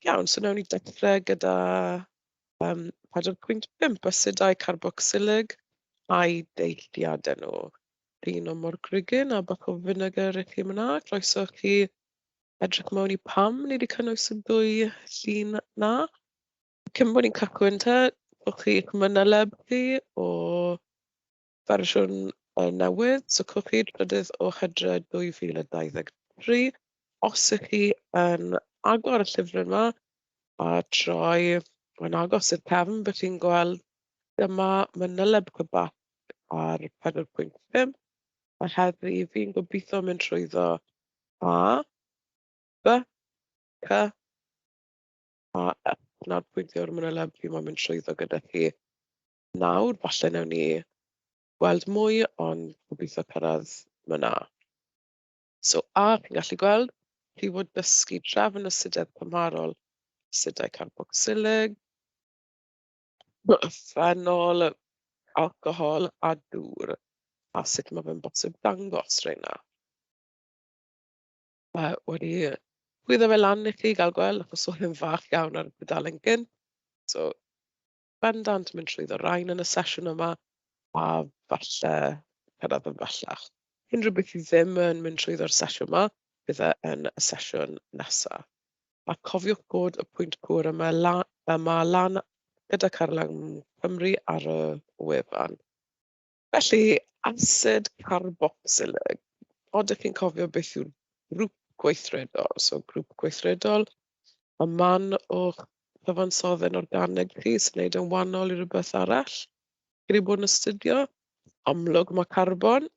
Iawn, so wnawn ni dechrau gyda 4.5 asidau carboxylig a'i deilliadau nhw. Un o morgrugyn a bach o vinegar i chi myna. Croeso chi edrych mewn i pam ni wedi cynnwys y ddwy llun na. Cyn bod ni'n cychwyn te, o'ch chi'ch manyleb chi o fersiwn newydd, so cwch chi trydydd o Hydref 2023. Os ych chi yn agor y llyfr yma a troi yn agos i'r cefn, bydd chi'n gweld dyma manyleb cybath ar 4.5. A heddi fi'n gobeithio mynd trwyddo A, B, C, a F. Na'r pwyntio'r manyleb fi mae'n mynd trwyddo gyda chi nawr. Falle newn ni gweld mwy, ond gobeithio cyrraedd myna. So A, chi'n gallu gweld, chi fod dysgu trefn asidedd cymharol asidau carboxylig, ffenol, alcohol a dŵr. A sut mae fe'n bosib dangos reina. Wedi chwyddo fe lan i chi gael gweld, achos oedd yn fach iawn ar y dudalen gynt. So, bendant mynd trwyddo rain yn y sesiwn yma, a falle cyrraedd yn bellach. Unrhyw beth i ddim yn mynd trwyddo'r sesiwn yma, bydd e yn y sesiwn nesaf. A cofiwch bod y pwynt cwr yma lan gyda Carlan Cymru ar y wefan. Felly, asid carboxylig. Odych chi'n cofio beth yw'r grŵp gweithredol? So, grŵp gweithredol, y man o'ch cyfansoddyn organig chi sy'n gwneud yn wahanol i rhywbeth arall. Gyda bod yn astudio, amlwg mae carbon.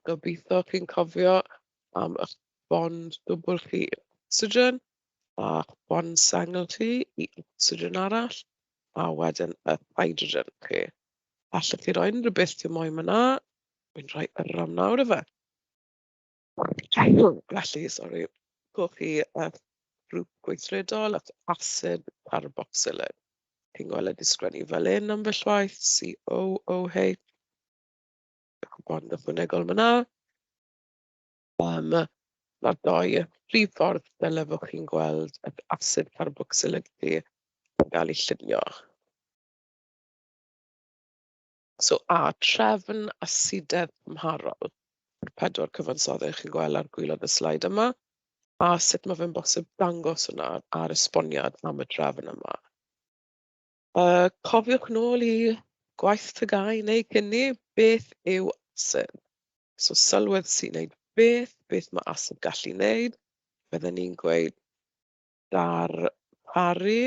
Gobeithio chi'n cofio am eich bond dwbl chi i oxygen, a bond sengl chi i oxygen arall, a wedyn y hydrogen chi. Allwch chi roi unrhyw beth ti'n moyn yna, wy'n rhoi yrram nawr y fe. Felly, sori, gwch chi grŵp gweithredol at asid carboxylig. Chi'n gweld y disgrennu fel un ambell waith, COOH. Bond ychwanegol myna. Mae'r doi prif ffordd dyle fod chi'n gweld y asid carboxylig chi yn cael ei llunio. So, a trefn asidedd cymharol. Yr 4 cyfansoddau chi'n gweld ar gwylod y sleid yma, a sut mae fe'n bosib dangos hwnna ar esboniad am y trefn yma. Cofiwch nôl i gwaith tygau neu cynni, beth yw asid? So, sylwedd sy'n gwneud beth mae asid gallu wneud. Byddwn ni'n gweud darparu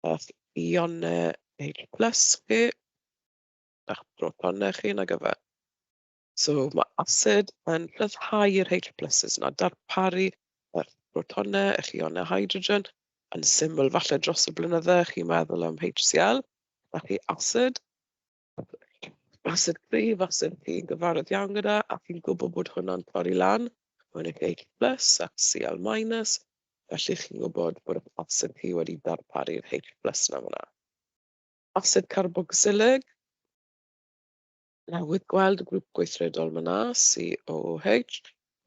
eich ionau H+ chi, eich protonau chi nag yfe. So mae asid yn rhyddhau'r H+s yna, darparu eich protonau, eich ionau hydrogen, yn syml falle dros y blynyddoedd chi'n meddwl am HCl, a chi asid. Asid cryf, asid chi'n gyfarwydd iawn gyda, a chi'n gwybod bod hwnna'n torri lan. Mae'n eich H+ ac Cl-. Felly chi'n gwybod bod y asid chi wedi darparu'r H+ na hwnna. Asid carboxylig. Newydd gweld y grŵp gweithredol myna, COOH.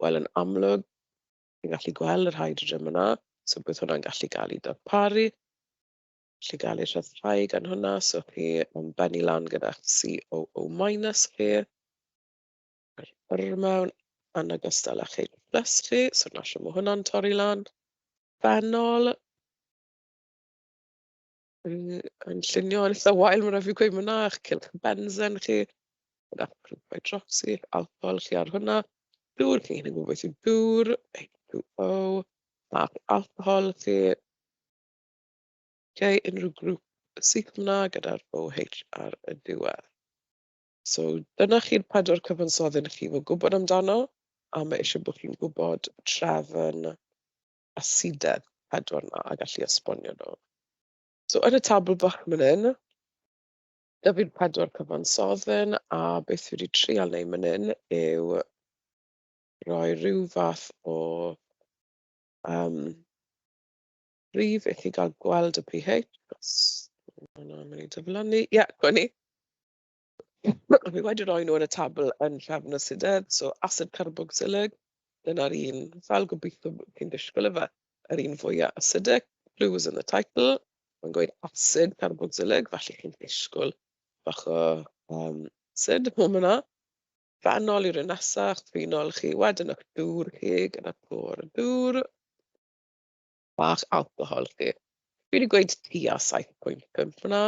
Wel, yn amlwg, chi'n gallu gweld yr hydrogen myna, so bydd hwnna'n gallu cael ei darparu. Gallu cael ei rhyddhau gan hwnna, so chi yn bennu lan gyda'ch COO- chi. Yr mewn yn ogystal â H+ chi, so nasio mae hwnna'n torri lan. Fenol. Yn llunio yn eitha wael, mae'n rhaid fi gweud myna, eich cylch benzen chi. Gyda'ch grŵp hydroxy, alcohol chi ar hwnna. Dŵr chi, chi'n gwybod beth yw dŵr, H2O, ac alcohol chi. Unrhyw grŵp sydd yna gyda'r OH ar y diwedd. So dyna chi'r 4 cyfansoddyn chi fod gwybod amdano, a mae eisiau bod chi'n gwybod trefn asidedd 4 yna a gallu esbonio nhw. So yn y tabl bach fan hyn, da fi'r 4 cyfansoddyn, a beth fi wedi trial wneud fan hyn yw rhoi rhyw fath o rif i chi gael gweld y pH. Hwna'n mynd i dyflannu. Ie, gwni. Fi wedi rhoi nhw yn y tabl yn trefn asidedd, so asid carboxylig, dyna'r un, fel gobeithio chi'n disgwyl y fe, yr un fwyaf acidic. Blue was in the title. Mae'n gweud acid carboxylig, felly chi'n disgwyl bach o acid. Hwn yna. Fanol yw'r un nesaf, phenol chi, wedyn eich dŵr chi, gyda clor y dŵr, bach alcohol chi. Fi wedi gweud tua 7.5 yna.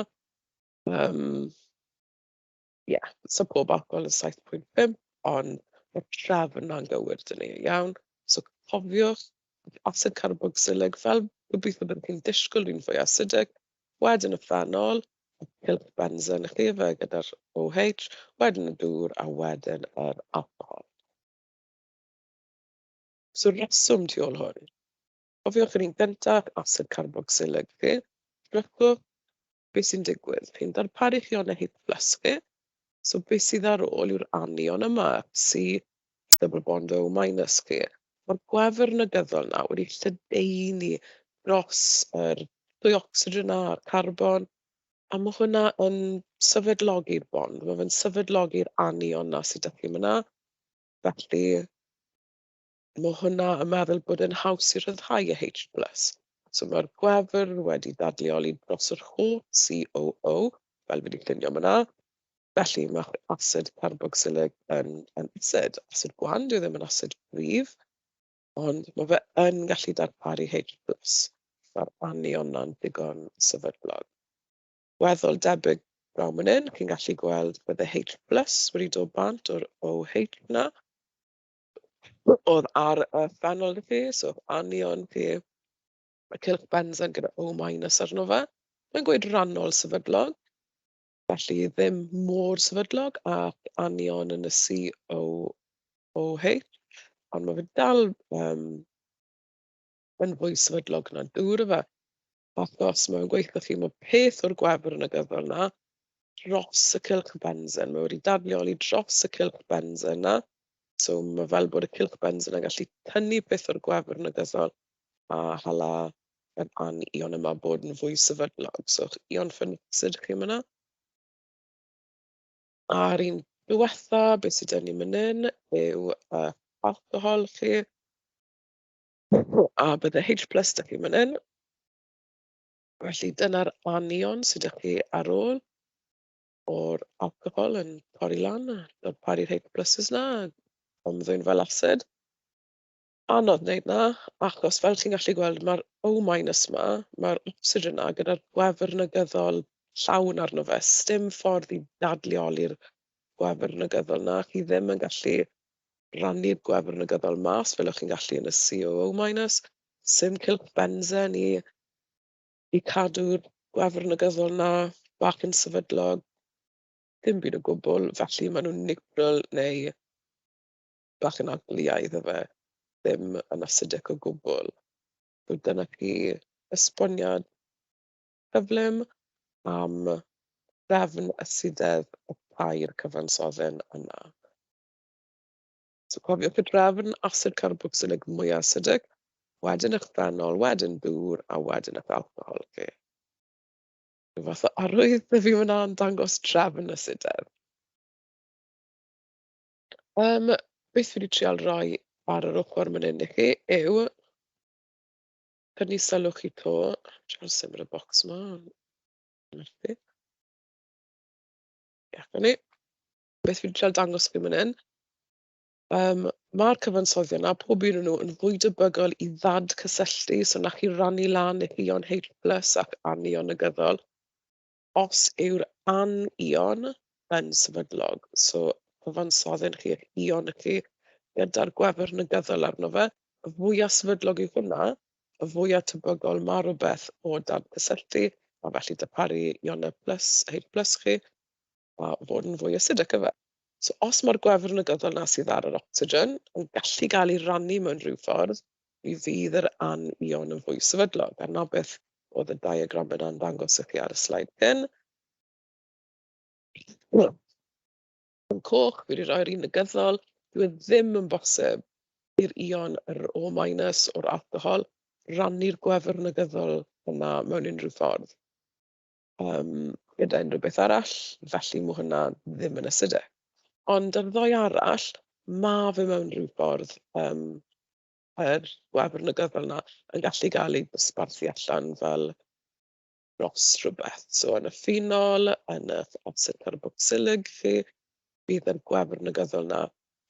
So pob alcohol yn 7.5, ond mae'r trefn yna'n gywir dyn ni, iawn. So cofiwch, acid carboxylig, fel gobeithio byddwch chi'n disgwyl un fwy acidic, wedyn y phenol, y cylch benzen chi fe gyda'r OH, wedyn y dŵr, a wedyn yr alcohol. So reswm tu ôl hwn. Cofiwch yr un gyntaf, acid carboxylig chi. Drychwch beth sy'n digwydd. Chi'n darparu ionau H+ chi. So beth sydd ar ôl yw'r anion yma, double bond O- chi. Mae'r gwefr negyddol na wedi lledaenu dros yr ddwy ocsigen a'r carbon, a mae hwnna yn sefydlogi'r bond. Mae fe'n sefydlogi'r anion na sydd â chi yna. Felly, mae hwnna yn meddwl bod yn haws i rhyddhau y H+. So mae'r gwefr wedi dadleoli dros yr holl COO, fel wedi llunio yna. Felly mae acid carboxylig yn acid. Acid gwan, dyw ddim yn acid gryf, ond mae fe yn gallu darparu H+. Mae'r anion na'n digon sefydlog. Weddol debyg draw fan hyn, chi'n gallu gweld bydde H+ wedi dod bant o'r OH yna. Oedd ar y phenol chi, so anion chi, y cylch benzen gyda O- arno fe. Mae'n gweud rannol sefydlog, felly ddim mor sefydlog ac anion yn y COOH, ond mae fe dal yn fwy sefydlog na dŵr y fe. Achos mae'n gweithio chi mae peth o'r gwefr yn y gyfrol na dros y cylch benzen. Mae wedi dadleoli dros y cylch benzen na. So mae fel bod y cylch benzen yn gallu tynnu peth o'r gwefr yn y gyddol a hala yr anion yma bod yn fwy sefydlog. So ion ffenixid chi yma. A'r un diwetha, beth sydd dyn ni fan hyn, yw alcohol chi. A bydde H+ da chi fan hyn. Felly dyna'r anion sydd â chi ar ôl o'r alcohol yn torri lan, darparu'r H+ na, ond ddwy'n fel acid. Anodd wneud na, achos fel chi'n gallu gweld, mae'r O- ma, mae'r ocsigen yna gyda'r gwefr negyddol llawn arno fe. Sdim ffordd i dadleoli'r gwefr negyddol na. Chi ddim yn gallu rannu'r gwefr negyddol mas, fel o'ch chi'n gallu yn y COO-. Sim cylch benzen i cadw'r gwefr negyddol na bach yn sefydlog. Dim byd o gwbl, felly maen nhw'n neutral neu bach yn agli iddo fe. Ddim yn acidic o gwbl. So dyna chi esboniad cyflym am drefn asidedd y tair cyfansoddyn yna. So cofiwch y drefn acid carboxylig mwy acidic, wedyn eich phenol, wedyn dŵr, a wedyn eich alcohol chi. Rhyw fath o arwydd na fi fyna yn dangos drefn asidedd. Beth fi wedi trial roi ar yr ochr fan hyn i chi yw tynnu sylw chi to. Trial symud y bocs yma. Ie, ni. Beth fi wedi trial dangos chi fan hyn. Mae'r cyfansoddion na, pob un o'n nhw yn fwy debygol i ddad-cysylltu, so na chi rannu lan eich ion H+ ac anion negyddol, os yw'r anion yn sefydlog. So cyfansoddyn chi, eich ion chi, gyda'r gwefr negyddol arno fe, y fwyaf sefydlog yw hwnna, y fwyaf tebygol mae rhywbeth o dad-cysylltu, a felly darparu ionau H+ chi, a fod yn fwy acidic y fe. So os mae'r gwefr negyddol na sydd ar yr ocsigen yn gallu cael ei rannu mewn rhyw ffordd, mi fydd yr anion yn fwy sefydlog. A 'na beth oedd y diagram yna'n dangos i chi ar y sleid hyn. Yn coch, fi wedi rhoi'r un negyddol. Dyw e ddim yn bosib i'r ion yr O- o'r alcohol rannu'r gwefr negyddol yna mewn unrhyw ffordd. Gyda unrhyw beth arall, felly mae hwnna ddim yn acidic. Ond yr ddoi arall, mae fe mewn rhyw ffordd yr gwefr negyddol 'na yn gallu cael ei dosbarthu allan fel dros rhywbeth. So yn y ffinol, yn y amser carboxylig chi, bydd yr gwefr negyddol 'na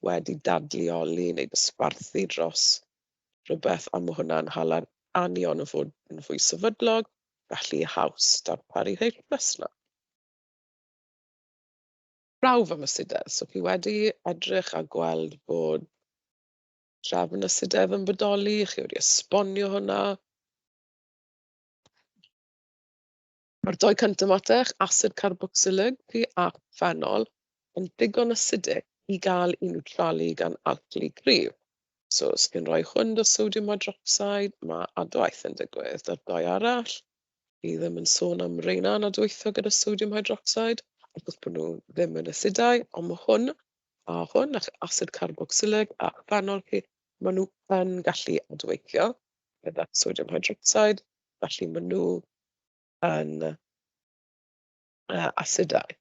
wedi dadleoli neu dosbarthu dros rhywbeth, a ma' hwnna'n hala anion o fod yn fwy sefydlog, felly haws darparu rhai plus 'na. Prawf am asidedd. So chi wedi edrych a gweld bod trefn asidedd yn bodoli, chi wedi esbonio hwnna. Mae'r dou cyntaf asid carboxylig a phenol, yn digon acidic i gael i niwtralu gan alcli gryf. So, os chi'n rhoi hwn o sodium hydroxide, mae adwaith yn digwydd. Da'r dou arall, i ddim yn sôn am reina anadweithio gyda sodium hydroxide, achos bod nhw ddim yn acidau, ond mae hwn a hwn, asid carboxylig a phenol chi, maen nhw yn gallu adweithio gyda sodium hydroxide, felly maen nhw yn asidau.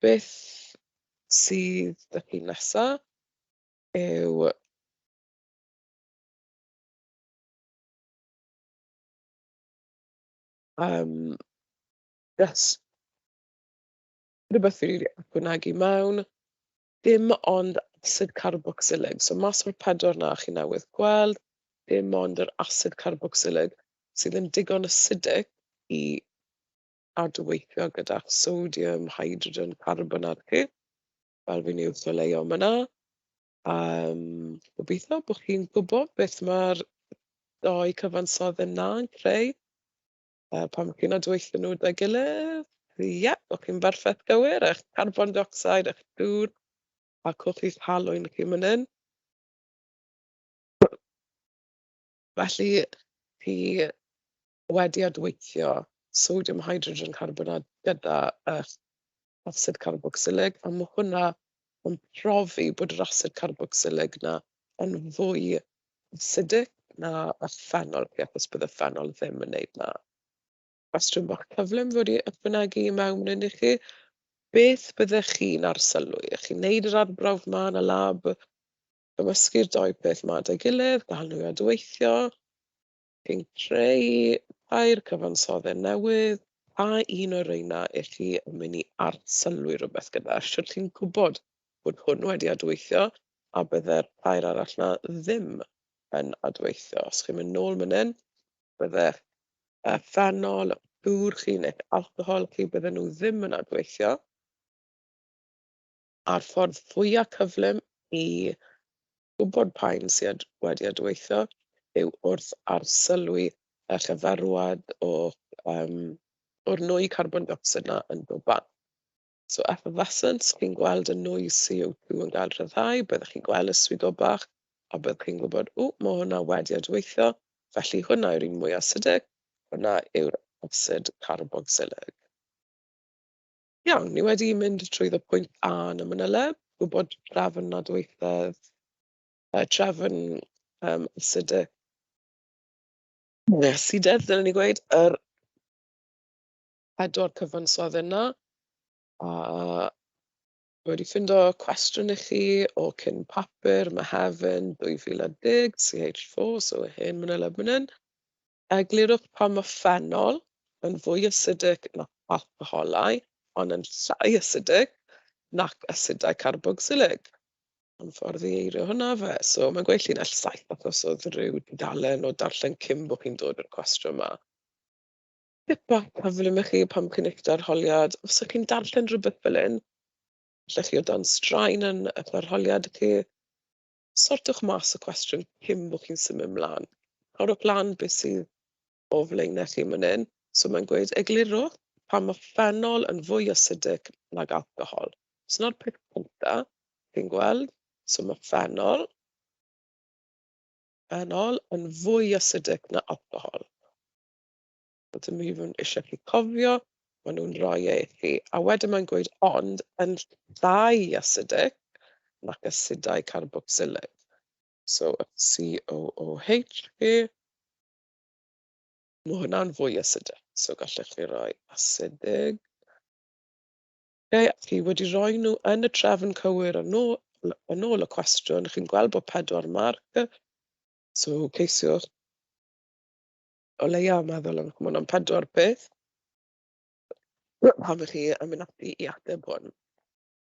Beth sydd 'da chi nesa yw jyst rhywbeth fi wedi ychwanegu mewn, dim ond asid carboxylig. So mas o'r pedwar 'na chi newydd gweld, dim ond yr asid carboxylig sydd yn digon acidic i adweithio gyda sodium, hydrogen, carbon ar chi, fel fi'n i'w ddyleuo myna. Gobeithio bod chi'n gwybod beth mae'r dou cyfansoddyn 'na'n creu, pan chi'n adweithio nhw 'da'i gilydd. Ie, o'ch chi'n berffaith gywir. Eich carbon dioxide, eich dŵr, a cwch i'ch halwyn chi fan hyn. Felly, chi wedi adweithio sodium, hydrogen, carbonat gyda asid carboxylig, a mae hwnna yn profi bod yr asid carboxylig 'na yn fwy acidic na y phenol chi, achos bydd y phenol ddim yn wneud 'na. Cwestiwn bach cyflym wedi ychwanegu i mewn i chi. Beth byddech chi'n arsylwi? Ych chi'n neud yr arbrawf 'ma yn y lab, cymysgu'r dou peth 'ma 'da'i gilydd, gael nhw i adweithio, chi'n creu tair cyfansoddyn newydd, a un o'r reina 'ych chi yn mynd i arsylwi rhywbeth gyda. Shwt chi'n gwybod bod hwn wedi adweithio, a bydde'r tair arall 'na ddim yn adweithio? Os chi'n mynd nôl man hyn, byddech phenol, dŵr chi neu alcohol chi, bydden nhw ddim yn adweithio. A'r ffordd fwyaf cyflym i gwybod pa un sydd wedi adweithio yw wrth arsylwi y chyferwad o'r nwy carbon dioxide 'na yn dod bant. So effervescence, chi'n gweld y nwy CO2 yn cael rhyddhau, byddech chi'n gweld y swigo bach, a byddech chi'n gwybod, mae hwnna wedi adweithio, felly hwnna yw'r un mwy acidic, hwnna yw'r asid carboxylig. Iawn, ni wedi mynd trwyddo pwynt A yn y manyleb, gwybod trefn adweithedd, trefn acidic, neu asidedd, dylen ni gweud, yr pedwar cyfansoddyn 'na. A wedi ffindo cwestiwn i chi o cyn papur, Mehefin 2010, CH4, so hen manyleb man hyn. Eglurwch pan mae phenol yn fwy acidic na alcoholau, ond yn llai acidic nac asidau carboxylig. Yn ffordd i eirio hwnna fe. So mae'n gweud llinell 7 achos oedd rhyw dudalen o darllen cyn bod chi'n dod i'r cwestiwn yma. Tip bach cyflym i chi pan chi'n eich arholiad. Os ydych chi'n darllen rhywbeth fel hyn, allech chi o dan straen yn eich arholiad chi, sortwch mas y cwestiwn cyn bod chi'n symud mlaen. Rhowch lan beth sydd o flaenau chi man hyn. So mae'n gweud eglurwch pan mae phenol yn fwy acidic nag alcohol. So na'r peth cyntaf, chi'n gweld, so mae phenol yn fwy acidic na alcohol. Ydym even eisiau chi cofio, maen nhw'n rhoi e i chi. A wedyn mae'n gweud ond yn llai acidic nac asidau carboxylig. So y COOH chi, mae hwnna'n fwy acidic. So gallech chi roi acidig. Okay, chi wedi rhoi nhw yn y trefn cywir yn ôl y cwestiwn. Chi'n gweld bod 4 marc. So ceisiwch o leia meddwl am hwnnw'n 4 peth pan 'ych chi yn mynd ati i ateb hwn.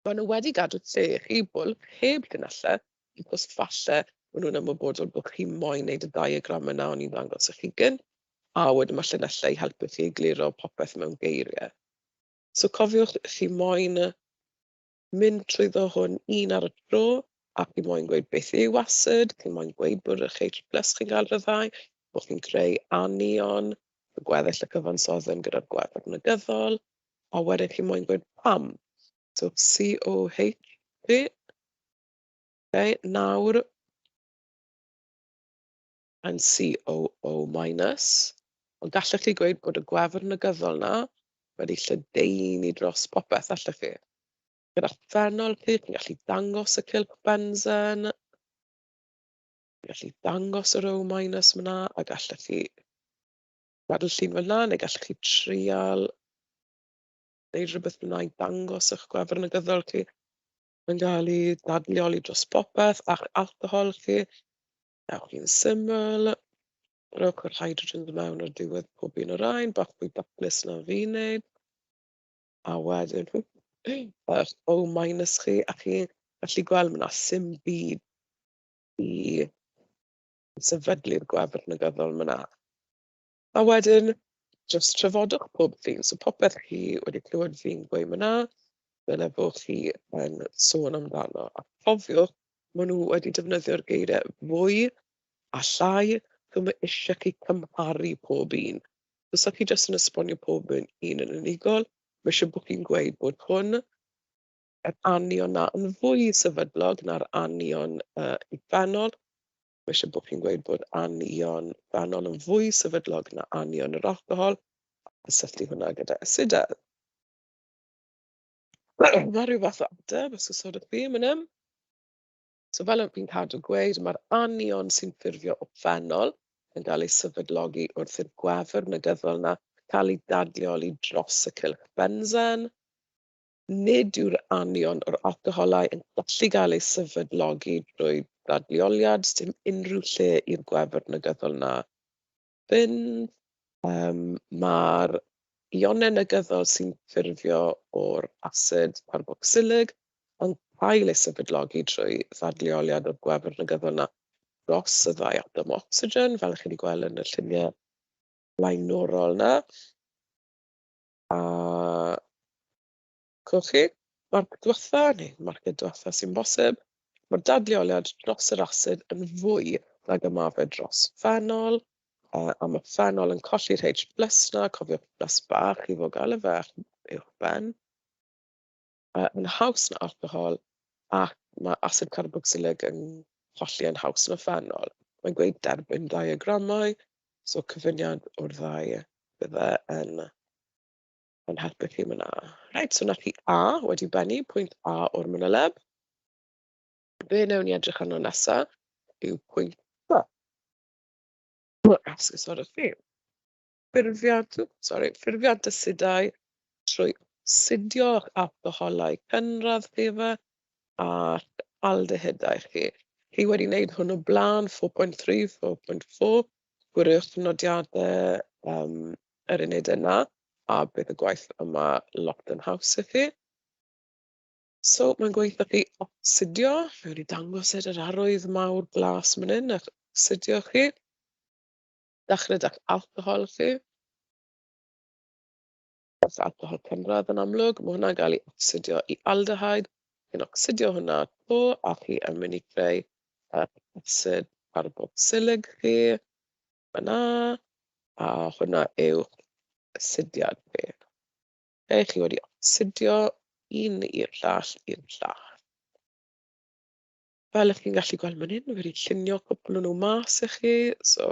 Maen nhw wedi gadw lle i chi bwlb heb llinellau, achos falle maen nhw'n ymwybodol bod chi moyn wneud y diagram yna o'n i'n ddangos i chi gynt, a wedyn mae llinellau i helpu chi egluro popeth mewn geiriau. So cofiwch chi moyn mynd trwyddo hwn un ar y tro, a chi moyn gweud beth yw asid, chi moyn gweud bod eich H plus chi'n cael ryddhau, bod chi'n creu anion, y gweddill y cyfansoddyn gyda'r gwefr negyddol, a wedyn chi moyn gweud pam. So COH, okay, nawr yn COO minus. Ond gallech chi gweud bod y gwefr negyddol na wedi lledaenu dros popeth allech chi. Gyda phenol chi, chi'n gallu dangos y cylch benzen, chi'n gallu dangos yr O minus myna, a gallech chi gadw llun fel yna, neu gallech chi trial neud rhywbeth myna i dangos eich gwefr negyddol chi yn cael ei dadleoli dros popeth, a'ch alcohol chi, ewch chi'n syml, rhowch yr hydrogens mewn ar diwedd pob un o'r rhain, bach fwy daclus na fi'n neud. A wedyn, eich O minus chi, a chi gallu gweld myna sim byd i sefydlu'r gwefr negyddol myna. A wedyn, jyst trafodwch pob ddyn. So popeth chi wedi clywed fi'n gweud myna, dyle bod chi yn sôn amdano. A cofiwch, maen nhw wedi defnyddio'r geiriau fwy a llai, so mae eisiau chi cymharu pob un. Os ydych chi jyst yn esbonio pob un yn unigol, mae eisiau bod chi'n gweud bod hwn, yr anion na yn fwy sefydlog na'r anion i phenol. Mae eisiau bod chi'n gweud bod anion phenol yn fwy sefydlog na anion yr alcohol, a cysylltu hwnna gyda asidau. Mae rhyw fath o ateb, os oes ydych chi yn mynd. So fel fi'n cadw gweud, mae'r anion sy'n ffurfio o phenol yn cael ei sefydlogi wrth i'r gwefr negyddol na cael ei dadleoli dros y cylch benzen. Nid yw'r anion o'r alcoholau yn gallu cael ei sefydlogi drwy dadleoliad, dim unrhyw lle i'r gwefr negyddol na fynd. Mae'r ionau negyddol sy'n ffurfio o'r asid carboxylig yn cael ei sefydlogi trwy ddadleoliad o'r gwefr negyddol na dros y ddau atom ocsigen, fel ych chi wedi gweld yn y lluniau blaenorol na. A cwch chi, marc diwetha, neu marced diwetha sy'n bosib, mae'r dadleoliad dros yr asid yn fwy nag y mae fe dros phenol, a mae phenol yn colli'r H plus na, cofiwch plus bach i fod gael y fe uwch ben. Yn haws na alcohol, ac mae asid carboxylig yn colli yn haws na phenol. Mae'n gweud derbyn diagramau, so cyfyniad o'r ddau bydde yn helpu chi myna. Reit, so na chi A wedi bennu, pwynt A o'r manyleb. Be newn ni edrych arno nesaf yw pwynt B. Esgusodwch fi. Ffurfiad asidau trwy osidio'ch alcoholau cynradd chi fe a'r aldehydau chi. Chi wedi wneud hwn o blaen 4.3, 4.4. Gwiriwch nodiadau yr uned yna, a bydd y gwaith yma lot yn haws i chi. So mae'n gweithio chi ocsidio. Fe wedi dangos yr arwydd mawr glas fan hyn, eich ocsidio chi. Dechrau da'ch alcohol chi. Os alcohol cynradd yn amlwg, mae hwnna'n cael ei ocsidio i aldehyde. Chi'n ocsidio hwnna to, a chi yn mynd i creu asid carboxylig chi. Fyna, a hwnna yw asidiad chi. Chi wedi ocsidio un i'r llall i'r llall. Fel ych chi'n gallu gweld fan hyn, wedi llunio cwpl o nhw mas i chi. So,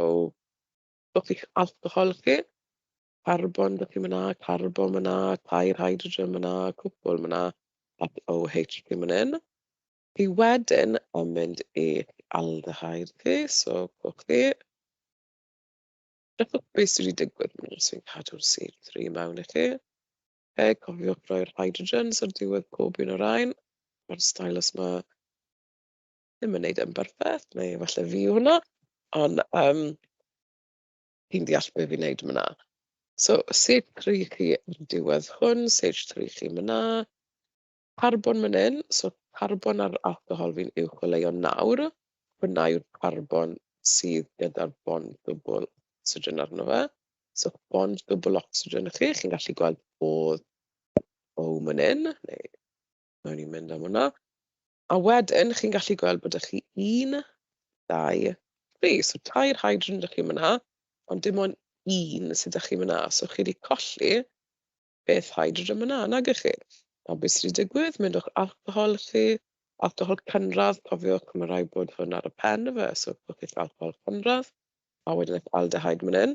gwch chi'ch alcohol chi. Carbon, dych chi myna, carbon myna, tair hydrogen myna, cwpl myna, a OH chi mynd hyn. Chi wedyn yn mynd i aldehyde chi, so gwch chi. Dychwch beth sydd wedi digwydd mynd os fi'n cadw'r C3 mewn i chi. Cofiwch roi'r hydrogens ar diwedd pob un o'r rhain. Mae'r stylus yma ddim yn neud yn berffaith, neu falle fi hwnna. Ond chi'n deall be fi'n neud yn fyna. So, CH3 chi yn diwedd hwn, CH3 chi myna, carbon fan hyn, so carbon ar alcohol fi'n uwch o leio nawr. Hwnna yw'r carbon sydd gyda'r bond dwbl oxygen arno fe. So bond dwbl oxygen i chi, chi'n gallu gweld bod O man hyn, neu nawn ni mynd am hwnna. A wedyn, chi'n gallu gweld bod ych chi 1, 2, 3. So tair hydrogen ydych chi myna, ond dim ond un sydd ydych chi myna. So chi wedi colli beth hydrogen myna, nag ych chi. A beth sydd wedi digwydd, mynd o'ch alcohol chi, alcohol cynradd, cofiwch, mae rhaid bod hwn ar y pen y fe, so gwch chi'ch alcohol cynradd, a wedyn eich aldehyde man hyn.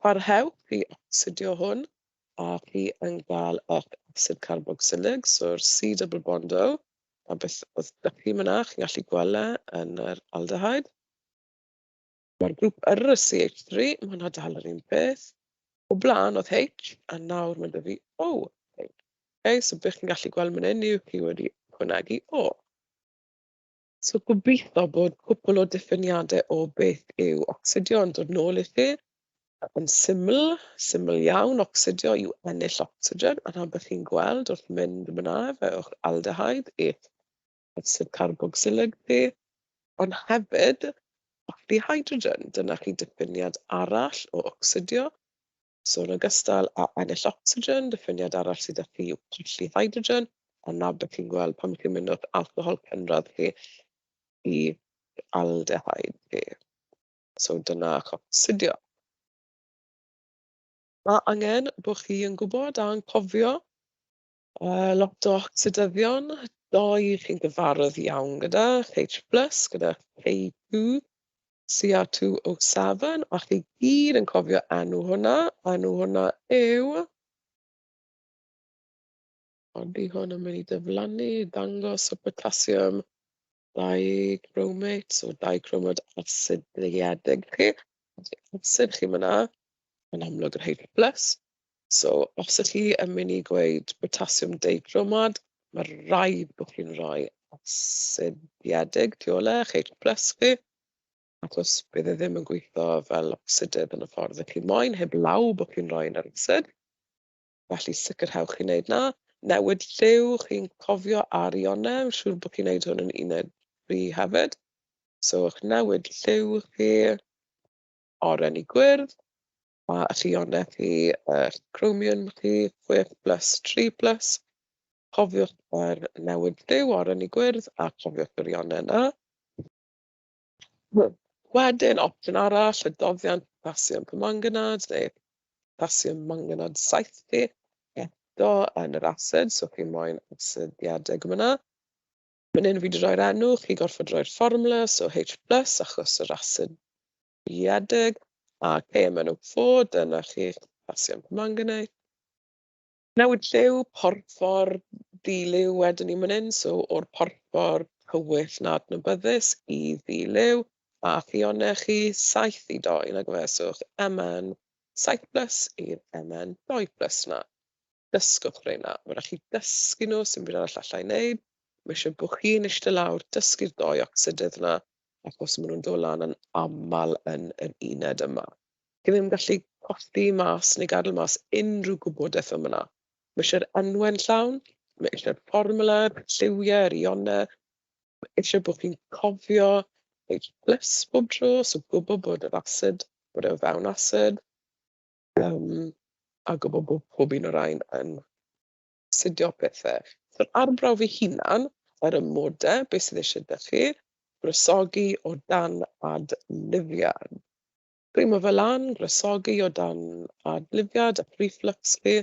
Parhewch chi oxidio hwn, a chi yn cael eich acid carboxylig, so'r C double bond O, a beth oedd ydych chi myna, chi'n gallu gweld yn yr aldehyde. Mae'r grŵp yr y CH3, mae hwnna dal yr un peth. O blaen oedd H, a nawr mae 'da fi O. Okay, so beth chi'n gallu gweld fan hyn yw chi wedi hwnegu O. So gobeithio bod cwpl o diffiniadau o beth yw oxidio yn dod nôl i chi. Yn syml iawn, oxidio yw ennill ocsigen, a pan beth chi'n gweld wrth mynd yna fe o'ch aldehyde i'ch acid carboxylig chi, ond hefyd colli hydrogen. Dyna chi diffiniad arall o oxidio. So yn ogystal â ennill ocsigen, diffiniad arall sydd â chi yw colli hydrogen, a nawr beth chi'n gweld pan chi'n mynd o'r alcohol cynradd chi i aldehyde chi. So dyna eich oxidio. Mae angen bod chi yn gwybod a'n cofio lot o ocsidyddion. Doi chi'n gyfarwydd iawn gyda, H+, gyda K2, Cr2O7, a chi gyd yn cofio enw hwnna. Enw hwnna yw... Odi hwn yn mynd i diflannu, dangos o potassium dichromate, so dichromate acidiedig chi. Acid chi myna, yn amlwg yr H+. So os ydych chi yn mynd i gweud potassium dichromad, mae rhaid bod chi'n rhoi acidiedig tu ôl H+ chi, achos bydd e ddim yn gweithio fel ocsidydd yn y ffordd ych chi moyn, heb law bod chi'n rhoi'n yr acid. Felly sicrhewch chi'n neud na. Newid lliw, chi'n cofio ar ionau, yn siŵr bod chi'n neud hwn yn 1 hefyd. So eich newid lliw chi, oren i gwyrdd, a eich ionau chi, chromium chi, 6+, 3+. Cofiwch ar newid lliw, oren i gwyrdd, a cofiwch yr ionau yna. Wedyn, opsiwn arall, y doddiant potassium permanganate, neu potassium manganate 7 chi, eto yn yr acid, so chi moyn acidiedig yma. Fan hyn fi wedi rhoi'r enw, chi gorfod rhoi'r fformula, so H+, achos yr acid iedig, a KMNO4, dyna chi potassium permanganate. Newid lliw, porffor di-liw wedyn ni fan hyn, so o'r porffor cywyll na adnabyddus i ddi-liw, a chi ionau chi 7 i 2, nag yfe, so Mn 7+ i'r Mn 2+ na. Dysgwch rheina. Mae rhaid chi dysgu nhw sy'n byd arall allai wneud. Mae eisiau bod chi'n eistedd lawr, dysgu'r 2 ocsidydd yna, achos maen nhw'n dod lan yn aml yn yr uned yma. Chi ddim gallu colli mas neu gadael mas unrhyw gwybodaeth yma yna. Mae eisiau'r enwau'n llawn, mae eisiau'r fformula, lliwiau, yr ionau. Mae eisiau bod chi'n cofio H+ bob tro, so gwybod bod yr acid, bod e o fewn acid, a gwybod bod pob un o'r rhain yn acidio pethau. So'r arbrawf ei hunan, yr ymodau, beth sydd eisiau ydych chi, gwresogi o dan adlifiad. Primo fel lan, gwresogi o dan adlifiad a reflux chi.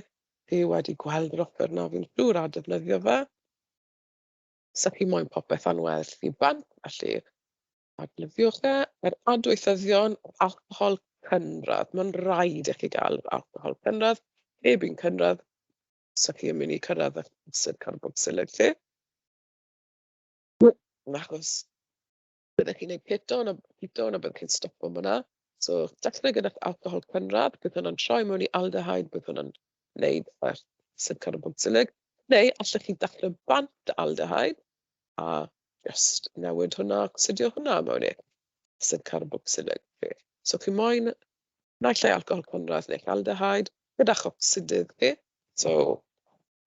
Chi wedi gweld yr offer na fi'n siŵr a defnyddio fe. So chi moyn popeth anwedd i bant, felly adlyfiwch e. Yr adweithyddion alcohol cynradd. Mae'n rhaid i chi gael alcohol cynradd, heb un cynradd, so chi yn mynd i cyrraedd y acid carboxylig chi. Achos byddech chi'n gwneud keton a byddech chi'n stopo hwnna. So dechrau gyda'r alcohol cynradd, bydd hwnna'n troi mewn i aldehyde, bydd hwnna'n wneud acid carboxylig. Neu allech chi dechrau bant aldehyde a just newid hwnna, oxidio hwnna mewn i. asid carboxylic chi. So chi moyn naill ai alcohol cynradd neu aldehyde gyda'ch ocsidydd chi. So,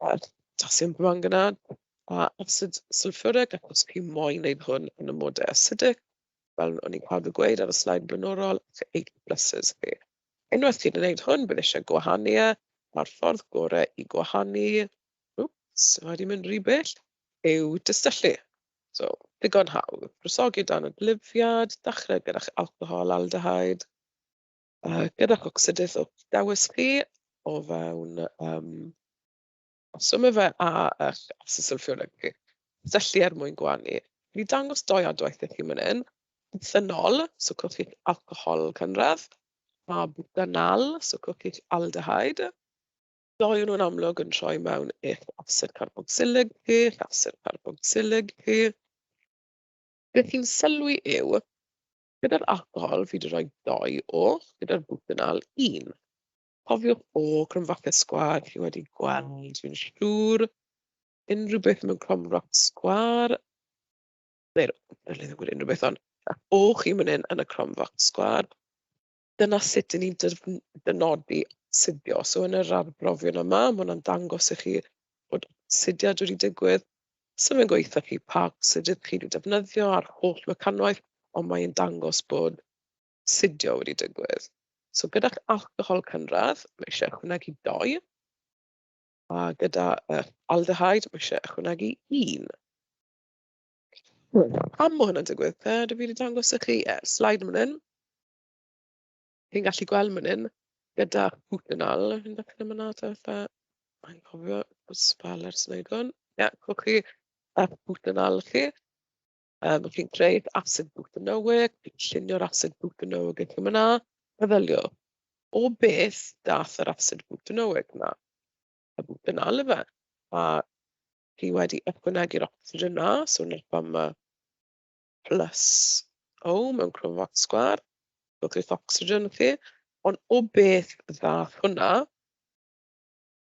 potassium permanganate a acid sulfuric, ac os chi moyn wneud hwn yn y modau acidic, fel o'n i'n cadw gweud ar y sleid blaenorol, 8 pluses chi. Unwaith chi'n gwneud hwn, bydd eisiau gwahanu e, a'r ffordd gorau i gwahanu, wps, wedi mynd rhy bell, yw distyllu. So, digon hawdd. Crosogi dan y glyfiad, dechrau gyda'ch alcohol aldehyde, gyda'ch ocsidydd o dewis chi o fewn swm fe a eich acid sulfuric chi. Dystyllu er mwyn gwahanu. Fi dangos 2 adwaith i chi fan hyn. Ethanol, so cwch chi'ch alcohol cynradd, a butanal, so cwch chi'ch aldehyde. 2 o'n nhw'n amlwg yn troi mewn i'ch acid carboxylig chi, eich acid carboxylig chi. Beth chi'n sylwi yw, gyda'r alcohol fi wedi rhoi 2 o, gyda'r butanal 1. Cofiwch o crymfathau sgwar chi wedi gweld, fi'n siŵr. Unrhyw beth mewn cromroc sgwar. Neu, ddim gwneud unrhyw beth, ond o chi fan hyn yn y cromfac sgwar. Dyna sut 'yn ni'n dynodi ocsidio. So yn yr arbrofion yma, ma' hwnna'n dangos i chi bod ocsidiad wedi digwydd. So mae'n gweithio chi pa ocsidydd chi wedi defnyddio a'r holl mecanwaith, ond mae'n dangos bod ocsidio wedi digwydd. So gyda'ch alcohol cynradd, mae eisiau ychwanegu 2. A gyda aldehyde, mae eisiau ychwanegu 1. Pam mae hwnna'n digwydd? Dwi wedi dangos i chi sleid fan hyn. Chi'n gallu gweld fan hyn gyda butanal. Fi'n dechrau yma ta fatha. Mae'n cofio bod spel ers wneud hwn. Ie, cwch chi butanal chi. Mae chi'n creu acid butanoic, chi'n llunio'r acid butanoic chi yma. Meddyliwch, o beth dath yr acid butanoic yna? Y butanal yfe. A chi wedi ychwanegu'r ocsigen yna, so wneud pam plus O mewn cromfac sgwar. Gwch chi'ch ocsigen chi. Ond o beth dath hwnna?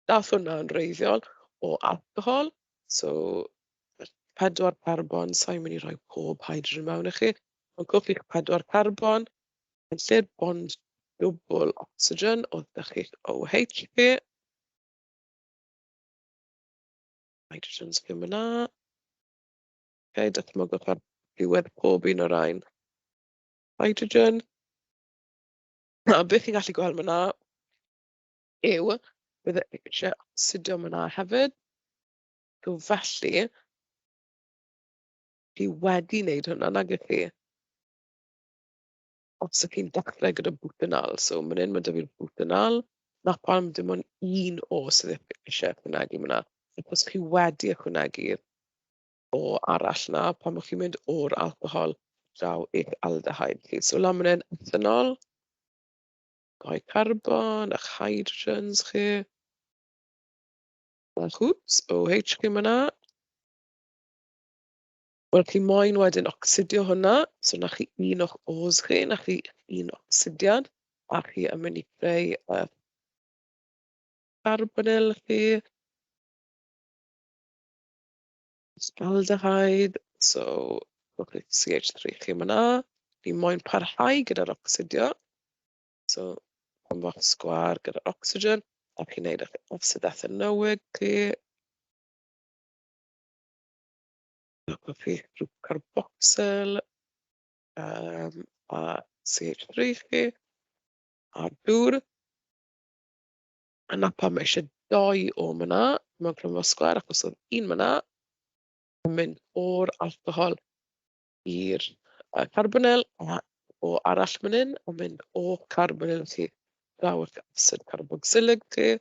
Dath hwnna yn wreiddiol o alcohol. So, 4 carbon, sa'n mynd i rhoi pob hydrogen mewn i chi. Ond gwch chi'ch 4 carbon, yn lle'r bond dwbl ocsigen o ddech chi'ch OH chi. Hydrogens chi yma. Dychmygwch ar diwedd pob un o'r rhain. Hydrogen. A beth chi'n gallu gweld yma yw, bydd eisiau ocsidio yma hefyd. So felly, chi wedi wneud hwnna, nag ych chi. Os ych chi'n dechrau gyda butanal, so fan hyn mae 'da fi'r butanal, na pam dim ond 1 o sydd eisiau ychwanegu yna. Achos chi wedi ychwanegu'r o arall na, pan o'ch chi'n mynd o'r alcohol draw i'ch aldehyde chi. So lan fan hyn, ethanol, 2 carbon, eich hydrogens chi. Hwps, OH chi yma. Wel, chi moyn wedyn ocsidio hwnna, so na chi 1 o'ch O's chi, na chi 1 ocsidiad, a chi yn mynd i greu carbonyl chi. Aldehyde, so gwch chi CH3 chi yma. Chi moyn parhau gyda'r ocsidio. So, cromfac sgwar gyda'r ocsigen, a chi'n neud eich acid ethanoic chi. Gwch chi grŵp carboxyl, a CH3 chi, a dŵr. Yna pam mae eisiau 2 o yna mewn cromfac sgwar, achos oedd 1 yna yn mynd o'r alcohol i'r carbonyl, a o arall fan hyn yn mynd o carbonyl chi draw i'ch acid carboxylig chi.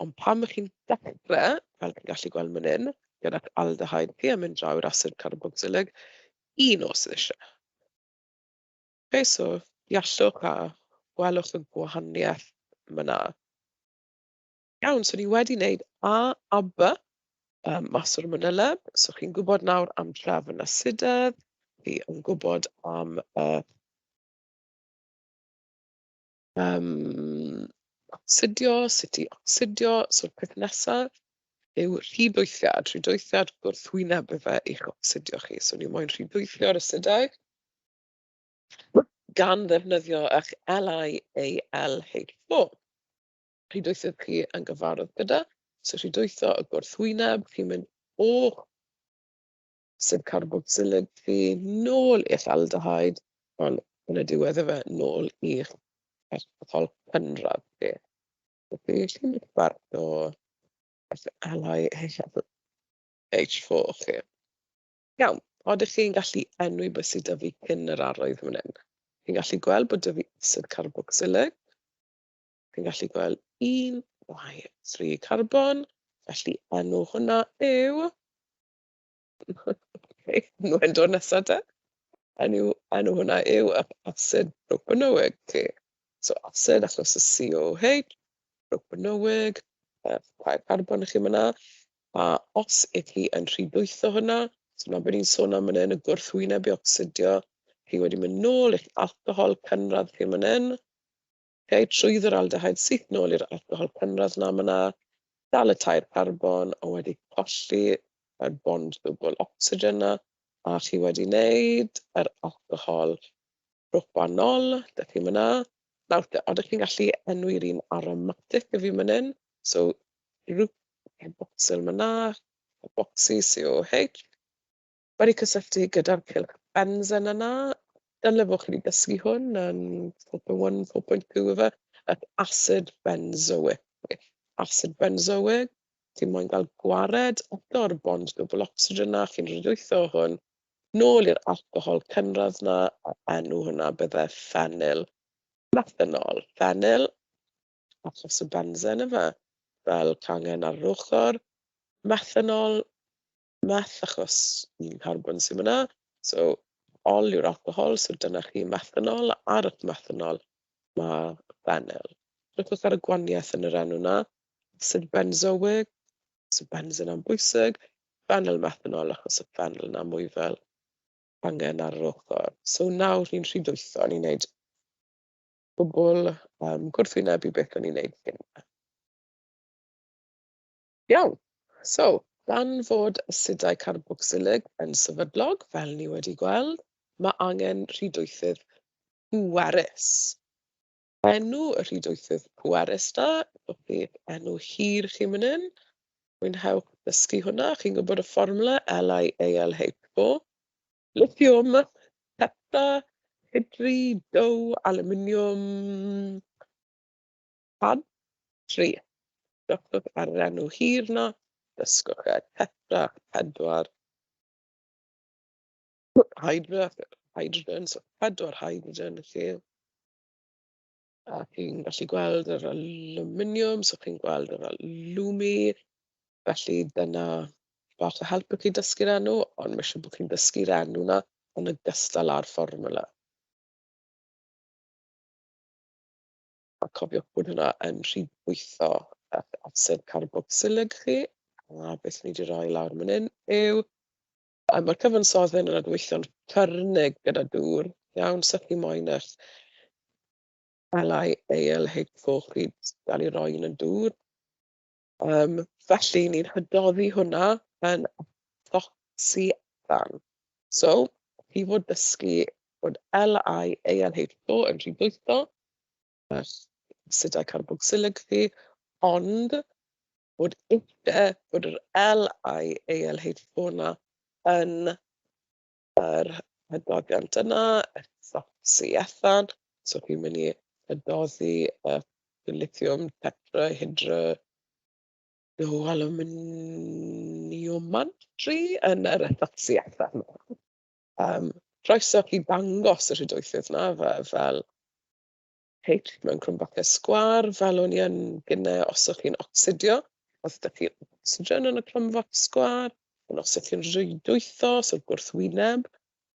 Ond pam ych chi'n dechrau, fel chi'n gallu gweld fan hyn, gyda'ch aldehyde chi yn mynd draw i'r acid carboxylig, 1 o sydd eisiau. Okay, so deallwch a gwelwch y gwahaniaeth yna. Iawn, so ni wedi wneud a B mas o'r manyleb. So chi'n gwybod nawr am trefn asidedd, chi yn gwybod am ocsidio, sut i ocsidio. So'r peth nesaf yw rhydwythiad. Rhydwythiad gwrthwyneb fe i'ch ocsidio chi. So ni moyn rhydwythio'r asidau. gan ddefnyddio eich LiALH4. Rhydwythydd chi yn gyfarwydd gyda. So rhydwytho y gwrthwyneb, chi'n mynd o sydd carboxylig chi nôl i'ch aldehyde, ond yn y diwedd fe nôl i'ch alcohol cynradd chi. Felly, chi'n gyfarch o LiH4 chi. Iawn, odych chi'n gallu enwi beth sydd 'da fi cyn yr arwydd fan hyn. Chi'n gallu gweld bod 'da fi asid carboxylig. Chi'n gallu gweld 1, 2, 3 carbon. Felly enw hwnna yw... Okay, enw dod nesaf te. Enw hwnna yw y asid propanoic chi. So asid achos y COH, propanoic, tair carbon i chi myna. A os ych chi yn rhydwytho hwnna, so 'na be ni'n sôn am fan hyn, y gwrthwyneb i ocsidio, chi wedi mynd nôl i'ch alcohol cynradd chi fan hyn. Okay, trwydd yr aldehyde syth nôl i'r alcohol cynradd na myna, dal y tair carbon, a wedi colli yr bond dwbl ocsigen na, a chi wedi wneud yr alcohol propanol, da chi myna. Nawr, odych chi'n gallu enwi'r un aromatic y fi fan hyn, so grŵp carboxyl myna, carboxy COH, wedi cysylltu gyda'r cylch benzen yna. Dyle fod chi wedi dysgu hwn yn 4.1, 4.2 efe, y acid benzoic. Acid benzoic, ti'n moyn gael gwared efo'r bond dwbl ocsigen na, chi'n rhydwytho hwn nôl i'r alcohol cynradd na, a enw hwnna bydde phenyl methanol. Phenyl, achos y benzen efe, fel cangen ar yr ochr. Methanol, meth achos un carbon sy'n myna. So, ol yw'r alcohol, so dyna chi methanol. Ar y methanol, mae phenyl. Rwy'ch ar y gwaniaeth yn yr enw na. Acid benzoic, so benzen am bwysig. Phenyl methanol, achos y phenyl na mwy fel angen ar yr ochr. So nawr ni'n rhydwytho, ni'n neud gwbl gwrthwyneb i beth o'n i'n neud cyn. Iawn. So, gan fod asidau carboxylig yn sefydlog, fel ni wedi gweld, mae angen rhydwythydd pwerus. Enw y rhydwythydd pwerus da, o'ch chi enw hir chi fan hyn. Mwynhewch ddysgu hwnna. Chi'n gwybod y fformwla LiAlH4. Lithium, tetra, hydri, dow, aluminium, had, 3. Dysgwch ar yr enw hir na. Dysgwch e tetra, 4. Hydrogen, so 4 hydrogen i chi. A chi'n gallu gweld yr aluminium, so chi'n gweld yr alwmi. Felly dyna bach o help i chi dysgu'r enw, ond mae eisiau bod chi'n dysgu'r enw na yn ogystal â'r fformwla. A cofiwch bod hwnna yn rhydwytho asid carboxylig chi. A beth ni wedi rhoi lawr fan hyn yw... mae'r cyfansoddyn yn adweithio'n cyrnig gyda dŵr. Iawn, so chi moyn eich LiAlH4 chi gael ei roi yn y dŵr. Felly, ni'n hydoddi hwnna yn ethoxyethan. So, chi fod dysgu bod LiAlH4 yn rhydwytho asidau carboxylig chi, ond bod eisiau bod yr LiAlH4 na yn yr hydoddiant yna, ethoxyethan. So, chi'n mynd i hydoddi y lithium, tetrahydro, aluminiumantri yn yr ethoxyethan. Croeso chi dangos y rhydwythydd na fel H mewn crwmbacau sgwar, fel o'n i yn gynnau os o'ch chi'n ocsidio. Os ydych chi ocsigen yn y crwmfac sgwar, ond os ydych chi'n rhydwytho, so gwrthwyneb,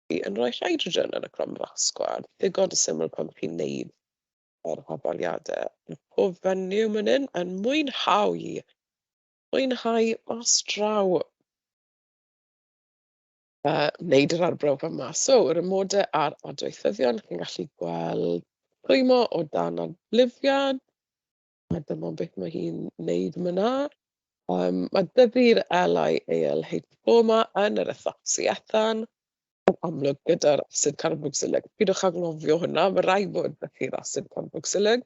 chi yn rhoi hydrogen yn y cromfach sgwar. Digon y syml pan chi'n neud yr hafaliadau. O fenyw fan hyn yn mwynhau mas draw wneud yr arbrawf yma. So, yr amodau a'r adweithyddion, chi'n gallu gweld pwymo o dan adlifiad. A dyma beth mae hi'n wneud myna. Mae dyfu'r LiAlH4 yma yn yr ethoxyethan. Yn amlwg gyda'r asid carboxylic. Pidwch anghofio hwnna, mae rhaid bod 'da chi'r asid carboxylic.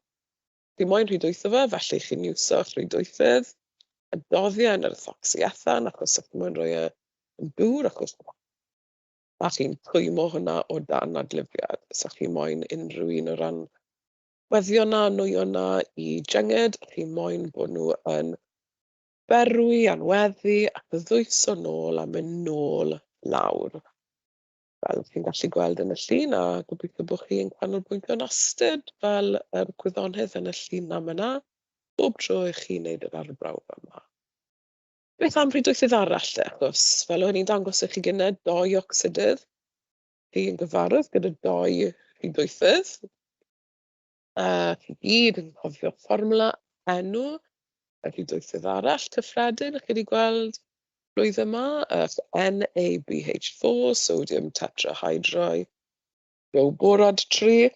Chi moyn rhwydweithio fe, felly chi'n iwso rhwydweithydd, a doddi e yn yr ethoxyethan, achos ych chi'n rhoi e yn dŵr, achos a chi'n twymo hwnna o dan adlifiad. So chi moyn unrhyw un o ran weddio 'na, nwyo 'na i jynged, chi moyn bod nhw yn berwi, anweddu, ac yn ddwyso nôl a mynd nôl lawr. Fel chi'n gallu gweld yn y llun, a gobeithio bod chi'n canolbwyntio'n astyd fel yr gwyddonydd yn y llun 'na ma' 'na, bob tro i chi wneud yr arbrawf yma. Beth am rhwydweithydd arall te? Achos fel o'n i'n dangos i chi gyne, dou ocsidydd, chi'n gyfarwydd gyda dou rhwydweithydd. Chi gyd yn cofio fformwla enw y rhwydweithydd arall cyffredin, chi wedi gweld blwyddyn yma, NaBH4, sodium tetrahydroborod 3.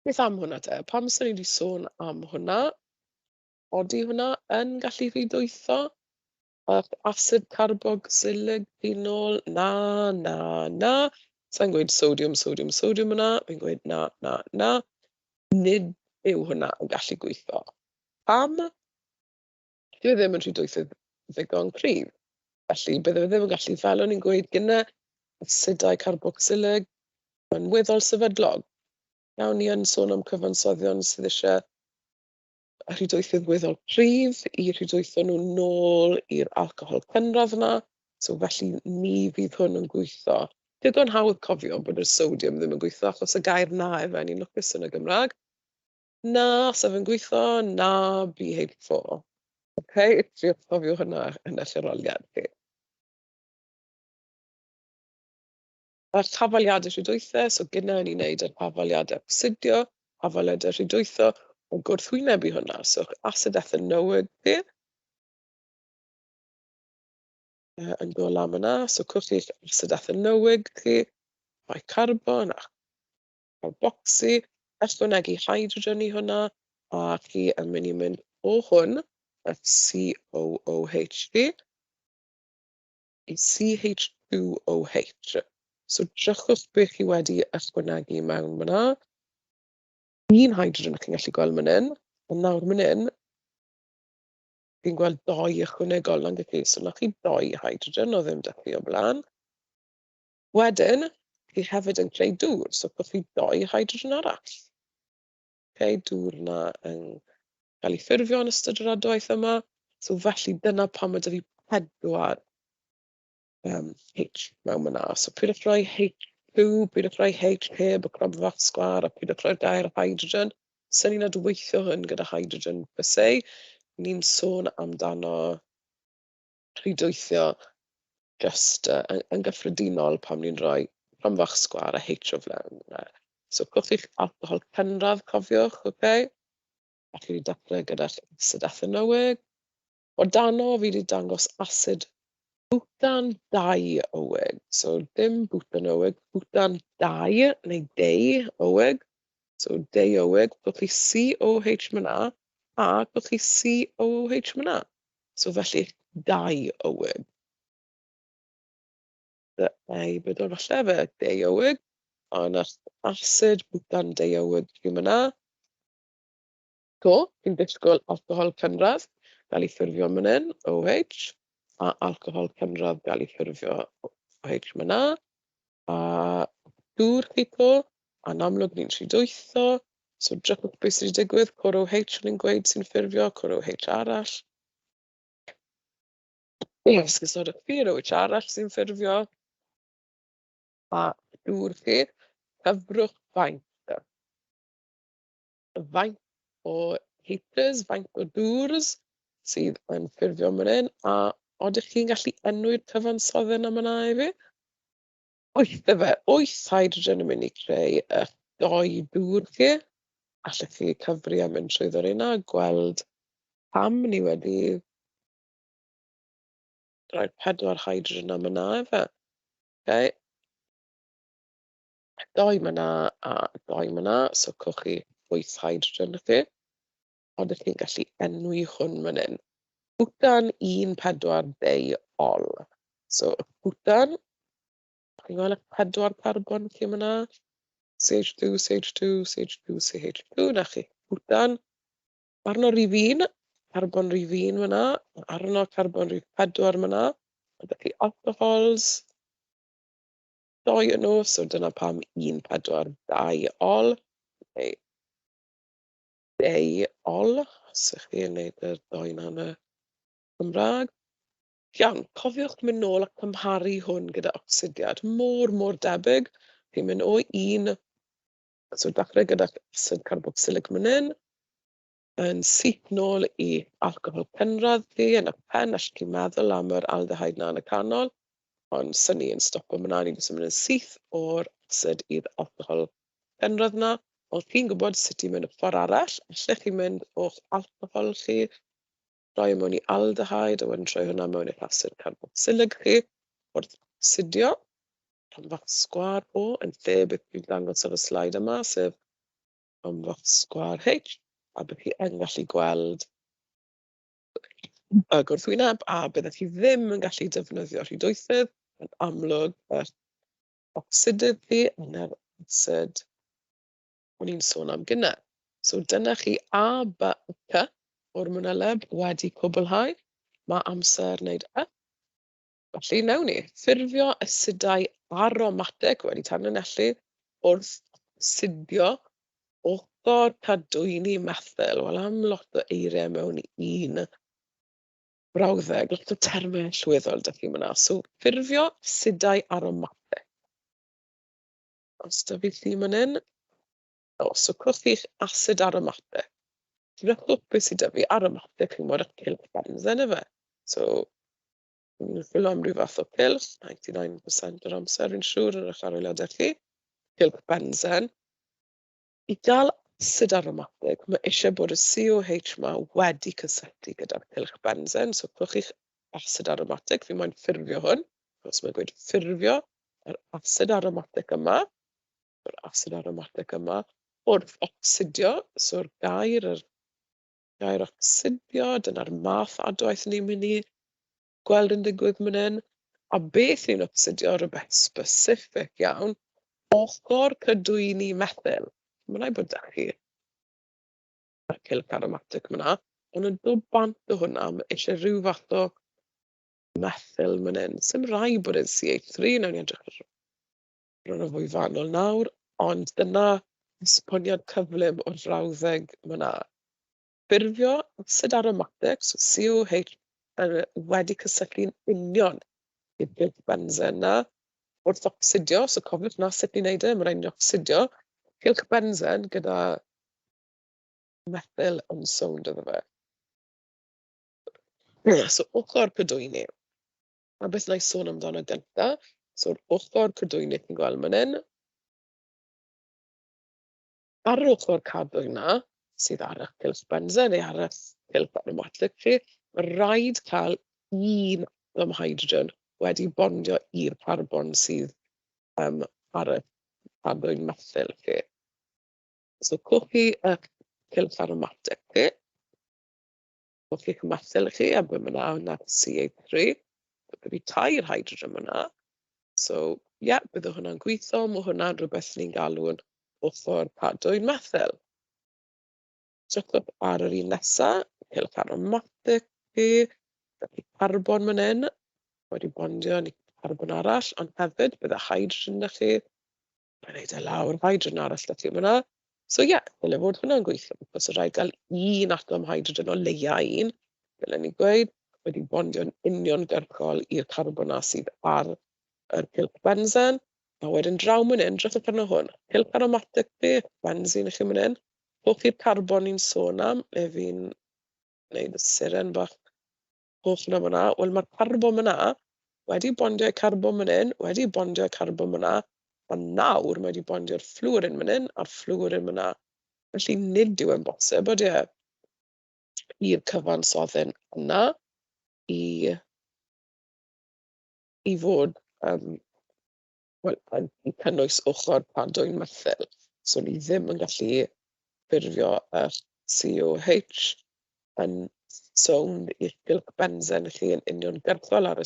Beth am hwnna te? Pam so ni wedi sôn am hwnna? Odi hwnna yn gallu rhwydweitho asid carboxylic phenol? Na, na, na. Sa'n gweud sodium, sodium, sodium yna. Fi'n gweud na, na, na. Nid yw hwnna yn gallu gweithio. Pam? Dyw e ddim yn rhwydweithydd ddigon cryf. Felly bydde fe ddim yn gallu, fel o'n i'n gweud gyne, asidau carboxylig yn weddol sefydlog. Iawn ni yn sôn am cyfansoddion sydd eisiau rhwydweithydd weddol cryf i rhwydweithio nhw nôl i'r alcohol cynradd yna. So felly ni fydd hwn yn gweithio. Digon hawdd cofio bod y sodium ddim yn gweithio achos y gair na efe ni'n lwcus yn y Gymraeg. Na, sef yn gweithio, na BH4. Okay, triwch cofio hwnna yn y lleoliad chi. A'r tafaliadau rhwydweithio, so gyda ni'n neud y tafaliadau ocsidio, tafaliadau rhwydweithio, o gwrthwynebu hwnna. So asid ethanoic chi, yn dod lan yna. So cwch chi'ch asid ethanoic chi, bicarbon a carboxy, ychwanegu hydrogen i hwnna, a chi yn mynd i mynd o hwn, y COOH chi, i CH2OH. So drychwch beth chi wedi ychwanegu mewn fyna. Un hydrogen chi'n gallu gweld fan hyn, ond nawr fan hyn, chi'n gweld dou ychwanegol yn chi. So na chi dou hydrogen o ddim 'da chi o blaen. Wedyn, chi hefyd yn creu dŵr, so gwch chi dou hydrogen arall. Okay, dŵr yna yn cael ei ffurfio yn ystod yr adwaith yma. So felly dyna pam yda fi 4 H mewn myna. So pidwch rhoi H2, pidwch rhoi H heb y cromfa sgwar, a pidwch rhoi'r gair hydrogen. Sy'n ni'n adweithio hyn gyda hydrogen per se. Ni'n sôn amdano rhwydweithio just yn gyffredinol pam ni'n rhoi cromfach sgwar a H o flaen. So gwch chi'ch alcohol cynradd, cofiwch, okay? A chi wedi dechrau gyda'r asid ethanoic. O dano fi wedi dangos asid bwtan dioig. So dim butanoig, bwtan neu deioig. So deioig, gwch chi COH myna, a gwch chi COOH myna. So felly dioig. Beth o'r falle fe, deioig, ond asid bwtan deioig yw myna. Fi'n disgwyl alcohol cynradd gael ei ffurfio fan hyn, OH, a alcohol cynradd gael ei ffurfio OH myna. A dŵr chi to, a'n amlwg ni'n rhwydweithio. So drychwch beth sydd wedi digwydd, cwr OH ni'n gweud sy'n ffurfio, cwr OH arall. Esgusodwch fi'r OH arall sy'n ffurfio. A dŵr chi, cyfrwch faint. Faint o heaters, faint o dŵrs sydd yn ffurfio fan hyn, a odych chi'n gallu enwi'r cyfansoddyn am yna i fi? 8 efe, 8 hydrogen yn mynd i creu dou dŵr chi. Allwch chi cyfri a mynd trwyddo rheina, gweld pam ni wedi rhoi 4 hydrogen am yna efe. Okay. Dou myna a dou myna, so cwch chi 8 hydrogen chi. Odych chi'n gallu enwi hwn fan hyn. bwtan 1,4 ol. So y bwtan, chi'n gweld y 4 carbon lle yma? CH2, CH2, CH2, CH2, na chi. Bwtan, arno rhif 1, carbon rhif 1 fyna, arno carbon rhif 4 fyna. Ydych chi alcohols, 2 yn nhw, so dyna pam 1,4,2 ol. Neu deu ol, os ydych chi'n neud y 2 yna yn y Gymraeg. Iawn, cofiwch mynd nôl a cymharu hwn gyda ocsidiad. Mor debyg. Chi'n mynd o 1, so dechrau gyda acid carboxylic fan hyn, yn syth nôl i alcohol cynradd chi yn y pen, os chi'n meddwl am yr aldehyde na yn y canol, ond syni yn stopo fyna, ni'n jyst yn mynd yn syth o'r acid i'r alcohol cynradd na. Ond chi'n gwybod sut i mynd y ffordd arall, allech chi'n mynd o'ch alcohol chi, rhoi mewn i aldehyde, a wedyn troi hwnna mewn i'r acid carboxylig chi, wrth ocsidio, rhomfach sgwar O yn lle beth dwi'n dangos ar y sleid yma, sef rhomfach sgwar H, a bydd chi yn gallu gweld y gwrthwyneb, a byddech chi ddim yn gallu defnyddio rhwydwythydd, yn amlwg yr ocsidydd chi yn yr acid o'n i'n sôn am gynne. So dyna chi A, B, C o'r mynyleb wedi cwblhau. Mae amser wneud Y. Felly newn ni ffurfio asidau aromatig wedi tanlinellu wrth ocsidio ochr cadwyni methyl. Wel, am lot o eiriau mewn i un brawddeg, lot o termau llwyddol dych chi fyna. So ffurfio asidau aromatig. Os da fi chi fan hyn, so cwch chi'ch acid aromatic. Ffilwch beth sydd 'da fi aromatic chi'n gwybod y cylch bensen yfe. So ni'n ffilo am ryw fath o cylch, 99% o'r amser fi'n siŵr yn eich arholiadau chi. Cylch bensen. I gael acid aromatic, mae eisiau bod y COH yma wedi cysylltu gyda'r cylch bensen. So cwch chi'ch acid aromatic, fi moyn ffurfio hwn. Os mae'n gweud ffurfio yr acid aromatic yma, wrth ocsidio, so'r gair, yr gair ocsidio, dyna'r math adwaith ni'n mynd i gweld yn digwydd fan hyn. A beth ni'n ocsidio, rhywbeth specific iawn, ochr cadwyni methyl. Mae'n rhaid bod 'da chi y cylch aromatic yna, ond yn dod bant o hwnna, mae eisiau rhyw fath o methyl fan hyn. Sim rhaid bod yn CH3, nawn ni edrych ar hwnna fwy fanwl nawr, ond dyna esboniad cyflym o'r frawddeg yna. Ffurfio acid aromatic, so COH wedi cysylltu'n union i'r cylch bensen yna, wrth ocsidio, so cofiwch na sut ni'n neud e, mae'n rhaid ni ocsidio, cylch bensen gyda methyl yn sownd iddo fe. So ochr cadwyni. A beth na i sôn amdano gynta, so'r ochr cadwyni chi'n gweld fan hyn. Ar yr ochr cadwyn na, sydd ar eich cylch bensen neu ar eich cylch aromatic chi, mae rhaid cael un atom hydrogen wedi bondio i'r carbon sydd ar y cadwyn methyl chi. So cwch chi y cylch aromatic chi, cwch chi'ch methyl chi, a bydd yna CH3, bydd fi tair hydrogen yna. So, bydd hwnna'n gweithio, mae hwnna'n rhywbeth ni'n galw'n ochr cadwyn methyl. Drychwch ar yr un nesaf, cylch aromatic chi, gyda carbon fan hyn, wedi bondio ni carbon arall, ond hefyd bydd y hydrogen na chi, mae'n neud e lawr, hydrogen arall da chi fyna. So dyle fod hwnna'n gweithio, os y rhaid gael un atom hydrogen o leia un, dyle ni gweud, wedi bondio'n uniongyrchol i'r carbon na sydd ar yr cylch bensen, a wedyn draw mynd hyn, drychwch arno hwn, cylch aromatic chi, bensin i chi mynd hyn, cwch chi'r carbon ni'n sôn am, le fi'n gwneud y siren bach holl yna fyna. Wel, mae'r carbon yna wedi bondio'r carbon fan hyn, wedi bondio'r carbon yna, a nawr mae wedi bondio'r fflwrin fan hyn, a'r fflwrin yna. Felly nid yw e'n bosib, ydy e, i'r cyfansoddyn yna i fod i cynnwys ochr cadwyn methyl. So ni ddim yn gallu ffurfio y COH yn sownd i'ch gylch bensen chi yn uniongyrchol ar y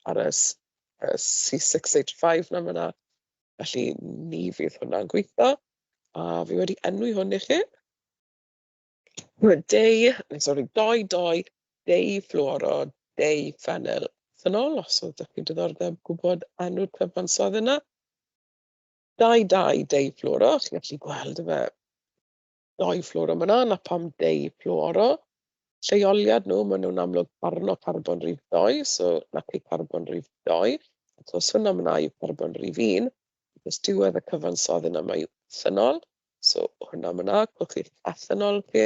ar y C6H5 na fyna. Felly ni fydd hwnna'n gweithio. A fi wedi enwi hwn i chi. Doi, dei fluoro, dei ffenil ethanol, os ydych chi'n diddordeb gwybod enw'r cyfansodd yna. Dei fluoro, chi'n gallu gweld y fe doi fluoro myna, na pam dei fluoro. Lleoliad nhw, maen nhw'n amlwg barn o carbon rhif 2, so na chi carbon rhif 2. Os hwnna myna yw carbon rhif 1, ys diwedd y cyfansodd yna mae ethanol, so hwnna myna, gwch chi'ch ethanol chi.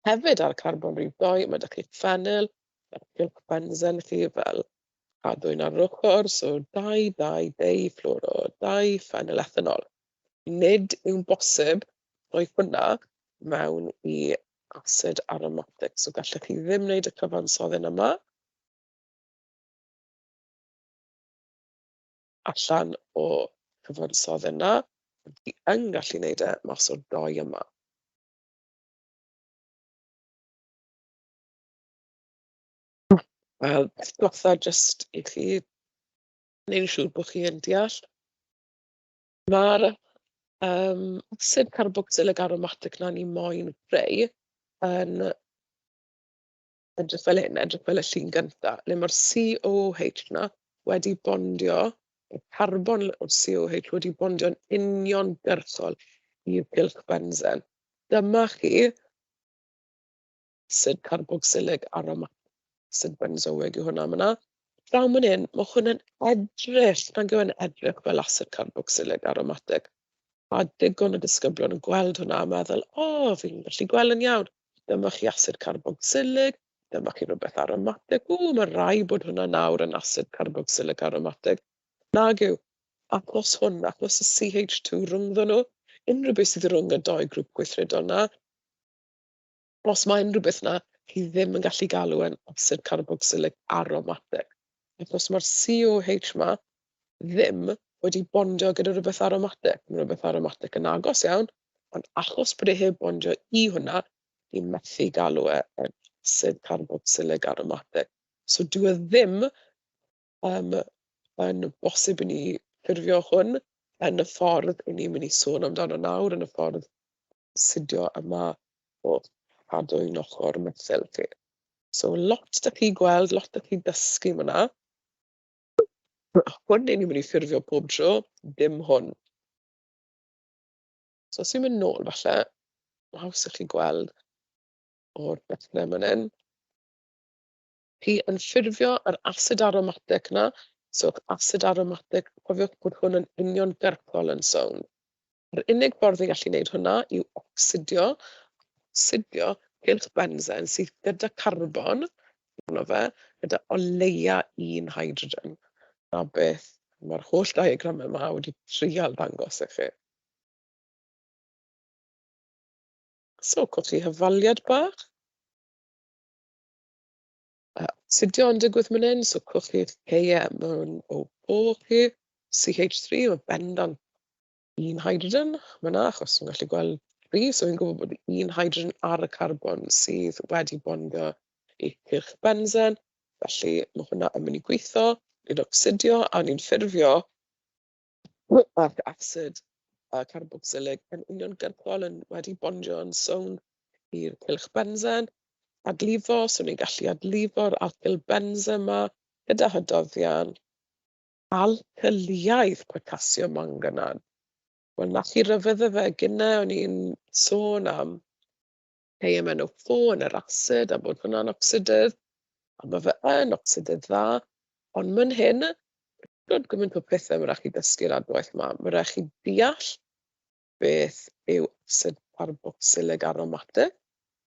Hefyd ar carbon rhif 2, mae ydych chi'ch ffenil, gylch bensen chi fel cadwyn ar yr ochr, so dei fluoro, dau ffenil ethanol. Nid yw'n bosib rhoi hwnna mewn i asid aromatic, so gallech chi ddim wneud y cyfansoddyn yma allan o cyfansoddyn yna. Chi yn gallu wneud e mas o'r doi yma. Wel, beth gotha jyst i chi wneud yn siŵr bod chi yn deall. Mae'r asid carboxylic aromatic na ni moyn greu yn edrych fel hyn, edrych fel y llun gyntaf, le mae'r COH na wedi bondio, y carbon o'r COH wedi bondio'n uniongyrchol i'r gylch bensen. Dyma chi asid carboxylic aromatic, asid benzoic yw hwnna myna. Draw man hyn, mae hwnna'n edrych, nag yw'n edrych fel asid carboxylic aromatic. A digon o disgyblion yn gweld hwnna a meddwl, fi'n gallu gweld yn iawn. Dyma chi asid carboxylic, dyma chi rhywbeth aromatic. Mae rai bod hwnna nawr yn asid carboxylic aromatic. Nag yw, achos hwn, achos y CH2 rhwngddon nhw, unrhyw beth sydd rhwng y doi grŵp gweithredol na, os mae unrhyw beth na, chi ddim yn gallu galw yn asid carboxylic aromatic. Achos mae'r COH ma ddim wedi bondio gyda rhywbeth aromatic. Mae rhywbeth aromatic yn agos iawn, ond achos bod e heb bondio i hwnna, ni'n methu galw yn asid carboxylic aromatic. So dwi ddim yn bosib i ni ffurfio hwn yn y ffordd i ni'n mynd i sôn amdano nawr, yn y ffordd astudio yma o cadwyn ochr methyl chi. So lot da chi gweld, lot da chi dysgu myna. Hwn ni'n mynd i ffurfio pob tro, dim hwn. So os i'n mynd nôl falle, mae haws i chi gweld o'r dechrau man hyn. Chi yn ffurfio yr asid aromatic na, so asid aromatic, cofiwch bod hwn yn uniongyrchol yn sownd. Yr unig ffordd i gallu gwneud hwnna yw oxidio. Oxidio gylch bensen sydd gyda carbon, gyda o leia 1 hydrogen. A beth mae'r holl diagram yma wedi trial dangos i chi. So, cwch chi hyfaliad bach. Oxidio yn digwydd fan hyn, so cwch chi KM mewn o chi. CH3, mae bendant 1 hydrogen. Mae'na, achos yn gallu gweld 3, so fi'n gwybod bod 1 hydrogen ar y carbon sydd wedi bondio i cylch bensen. Felly mae hwnna yn mynd i gweithio. Ni'n oxidio a ni'n ffurfio ac asid carboxylic yn uniongyrchol yn wedi bondio yn sownd i'r cylch bensen. Adlifo, so ni'n gallu adlifo'r alkyl bensen yma gyda hydoddian alkyliaidd potasiwm manganad. Wel, na chi ryfedd fe gynnau, o'n i'n sôn am KMNO4 yn yr asid a bod hwnna'n ocsidydd. A mae fe yn ocsidydd dda, ond mynd hyn, roedd gymaint o pethau mae'n rhaid chi dysgu'r adwaith yma. Mae'n rhaid chi deall beth yw asid carboxylic aromatic.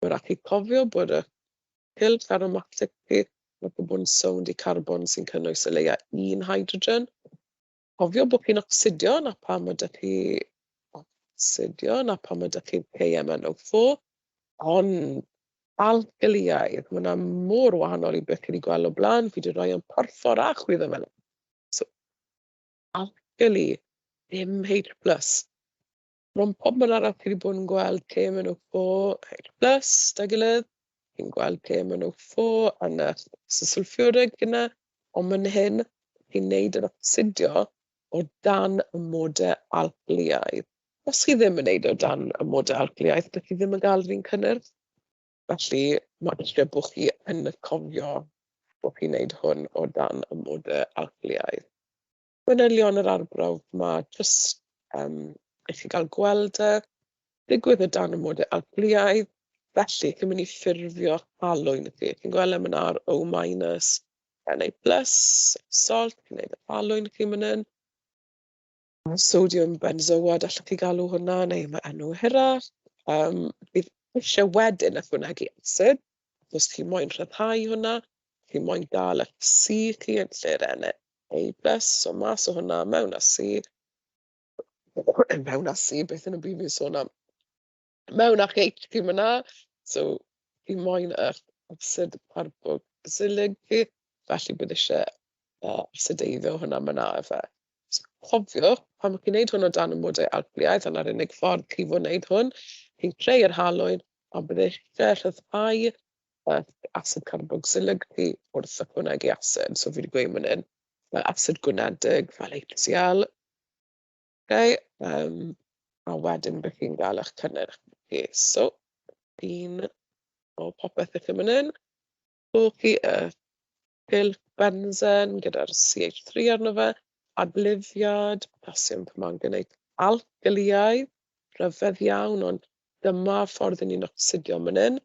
Mae'n rhaid chi cofio bod y gylch aromatic chi mae bod yn sownd i carbon sy'n cynnwys o leia 1 hydrogen. Cofio bod chi'n ocsidio na pam ydych chi KMNO4, ond alkyliaidd, mae yna mor wahanol i beth chi wedi gweld o blaen, fi wedi rhoi yn porffor a chwyddo fel. So, alkyli, dim H+. Rhwng pob man arall chi wedi bod yn gweld KMNO4 H+ 'da'i gilydd. Chi'n gweld KMNO4 yn y sylffwrig yna, ond fan hyn, chi'n neud yr oxidio o dan y modau alcliaidd. Os chi ddim yn neud o dan y modau alcliaidd, dych chi ddim yn gael yr un cynnyrch. Felly, mae eisiau bod chi yn cofio bod chi'n neud hwn o dan y modau alcliaidd. Manylion yr arbrawf mae jyst i chi gael gweld digwydd o dan y modau alcliaidd, felly chi'n mynd i ffurfio halwyn i chi. Chi'n gweld yma na'r O-, Na+, salt, chi'n gwneud y halwyn i chi fan hyn. Sodium benzoate, allwch chi galw hwnna, neu mae enw hirach. Bydd eisiau wedyn ychwanegu acid, os chi moyn rhyddhau hwnna, chi moyn gael eich C chi yn lle'r Na+, so mas o hwnna, mewn â C, mewn â C, beth yn y byd fi'n sôn am? Mewn â H chi myna, so chi moyn eich acid carboxylic chi, felly bydd eisiau acideiddio hwnna myna efe. So, cofiwch, pan chi'n gwneud hwn o dan y modau alcliaidd, yna'r unig ffordd chi fod wneud hwn, chi'n creu yr halwyn, a bydd eisiau rhyddhau acid carboxylic chi wrth ychwanegu acid. So fi wedi gweud fan hyn, acid gwnedig fel HCl. Okay. A wedyn bydd chi'n gael eich cynnyrch chi. So, un o popeth i chi fan hyn. Rhowch chi y gylch benzen gyda'r CH3 arno fe, adlifiad, potassium permanganate alkaliaidd, rhyfedd iawn, ond dyma ffordd i ni'n oxidio fan hyn.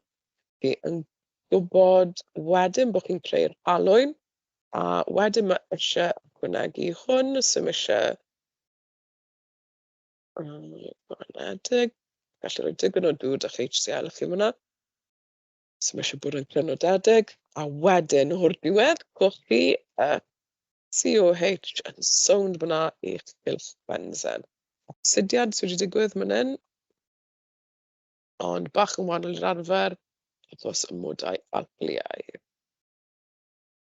Chi yn gwybod wedyn bod chi'n creu'r halwyn, a wedyn mae eisiau ychwanegu hwn, so mae eisiau gwanedig, gallu rhoi digon o dŵr a'ch HCl i chi fyna. So mae eisiau bod yn crynodedig, a wedyn o'r diwedd, gwch chi COH yn sownd fyna i'ch gylch benzen. Oxidiad sydd wedi digwydd fan hyn, ond bach yn wahanol i'r arfer, achos y modau alcliaidd.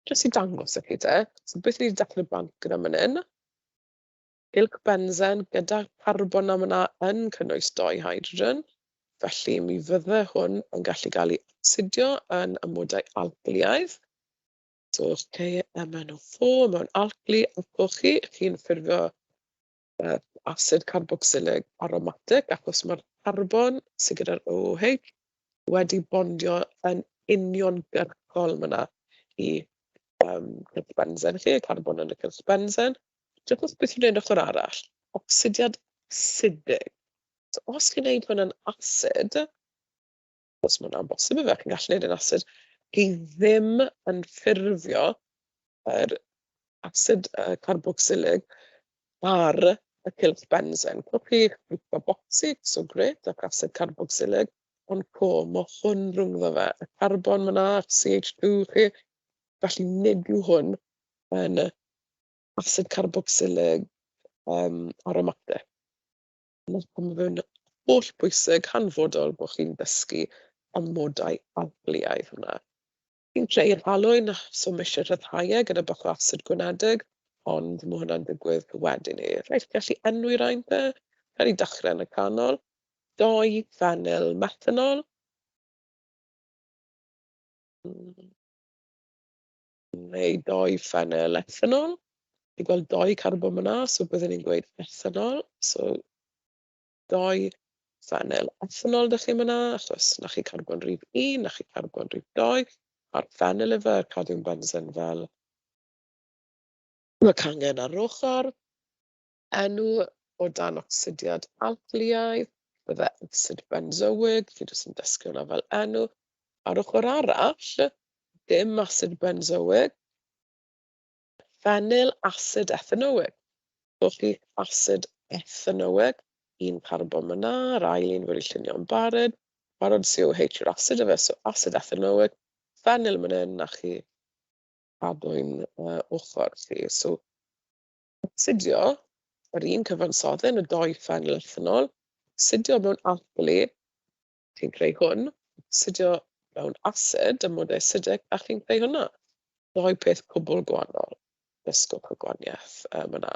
Jyst i dangos i chi te, so beth ni wedi dechrau bant gyda fan hyn, gylch benzen gyda carbon am yna yn cynnwys 2 hydrogen, felly mi fydde hwn yn gallu cael ei oxidio yn y modau alcliaidd. So, KMNO4 mewn alcli, ac chi'n ffurfio acid carboxylic aromatic, achos mae'r carbon sydd gyda'r OH wedi bondio yn uniongyrchol myna i cylch benzen chi, carbon yn y cylch benzen. Jyst os beth i'n gwneud ochr arall, oxidiad acidig. So, os chi'n gwneud hwn yn acid, os mae hwnna'n bosib i fe, chi'n gallu gwneud yn acid, chi ddim yn ffurfio yr acid carboxylic ar y cylch benzen. Cwch chi grwp o bocsig, so gret, ac acid carboxylic, ond mae hwn rhwngddo fe. Y carbon myna, CH2 chi, felly nid yw hwn yn acid carboxylic aromatic. Mae fe'n holl bwysig, hanfodol, bod chi'n dysgu amodau alcliaidd hwnna. Chi'n creu'r halwyn, so mae eisiau rhyddhau gyda bach o acid gwnedig, ond mae hwnna'n digwydd wedyn ni. Rhaid gallu enwi rhain te, cael ei dechrau yn y canol. 2 fenyl methanol. Neu 2 fenyl ethanol. Ni'n gweld 2 carbon yna, so byddwn ni'n gweud ethanol. So 2 fenyl ethanol dych chi yna, achos na chi carbon rhif 1, na chi carbon rhif 2. A'r fenyl efo, cadw'n benzen fel y cangen ar ochr. Enw o dan oxidiad alcliaidd, bydde acid benzoic, fi jyst yn dysgu hwnna fel enw. Ar ochr arall, dim acid benzoic, fenyl acid ethanoic. Gwch chi acid ethanoic, 1 carbon myna, yr ail un wedi llunio'n barod. Barod COH yw'r acid efe, so acid ethanoic, fenyl mynd hyn, a chi cadw'n ochr chi. So, oxidio, yr un cyfansoddyn, y 2 fenyl ethanol, oxidio mewn alcali, chi'n creu hwn, oxidio mewn acid, y modau acidic, a chi'n creu hwnna. 2 peth cwbl gwahanol. Dysgwch y gwahaniaeth yna.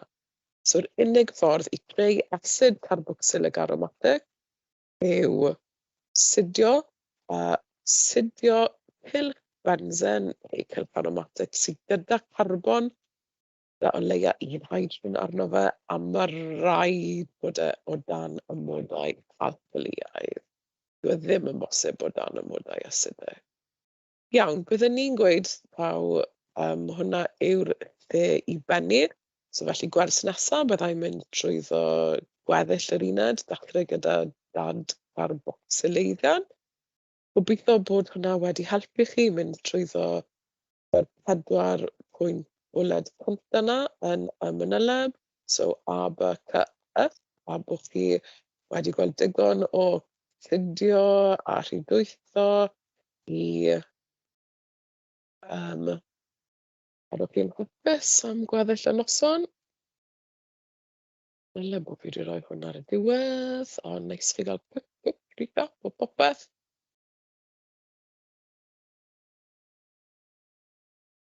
So'r unig ffordd i greu asid carboxylig aromatig yw sidio, a sidio cylch bensen neu cylch aromatig sydd gyda carbon a o leia un hydrogen arno fe, a ma' raid bod e o dan amodau alkaliaidd. Dyw e ddim yn bosib o dan amodau asidau. Iawn, byddwn ni'n gweud taw hwnna yw'r lle i bennu. So felly gwers nesa byddai'n mynd trwyddo gweddill yr uned, dechrau gyda dad carboxyleiddion. Gobeithio bod hwnna wedi helpu chi mynd trwyddo y 4 pwynt bwled pont yna yn y manyleb. So A, B, C, F. A bod chi wedi gweld digon o fideo a rhwydweitho i gadwch chi'n hapus am gweddill y noson. Meddwl bod fi wedi rhoi hwnna ar y diwedd, o neis chi gael quick recap o popeth.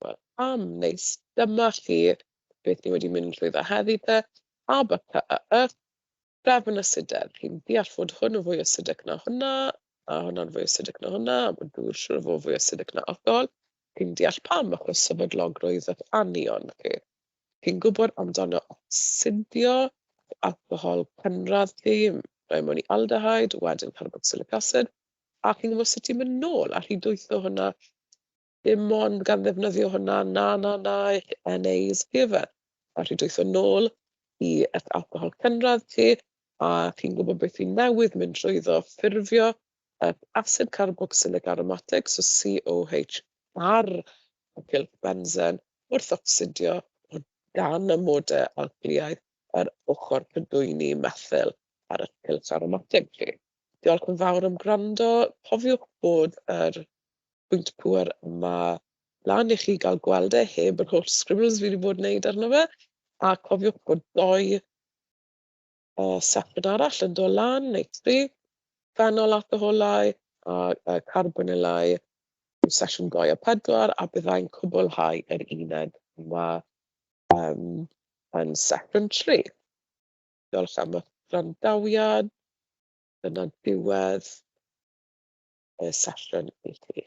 Wel, am neis. Dyma chi beth ni wedi mynd trwyddo heddi te. A, B, C, Y. Drefn asidedd. Chi'n deall fod hwn yn fwy acidic na hwnna, a hwnna'n fwy acidic na hwnna, a bod dŵr siŵr o fod fwy acidic na alcohol. Chi'n deall pam achos sefydlogrwydd eich anion chi. Chi'n gwybod amdano acidio, alcohol cynradd chi, rhoi mewn i aldehyde, wedyn carboxylic acid, a chi'n gwybod sut i mynd nôl a rhydwytho hwnna dim ond gan ddefnyddio hwnna eich NAs chi efe. A rhydwytho nôl i eich alcohol cynradd chi, a chi'n gwybod beth i newydd mynd trwyddo ffurfio acid carboxylic aromatic, so COH, ar y cylch bensen wrth ocsidio o dan amodau alkaliaidd yr ochr cadwyni methyl ar y cylch aromatig chi. Diolch yn fawr am gwrando. Cofiwch bod yr pwynt pŵer yma lan i chi gael gweld e heb yr holl scribbles fi wedi bod yn wneud arno fe. A cofiwch bod 2 sesiwn arall yn dod lan, neu 3, phenol alcoholau a carbonylau yw sesiwn 2 a 4, a byddai'n cwblhau yr uned yma yn sesiwn 3. Diolch am y gwrandawiad. Dyna diwedd y sesiwn i chi.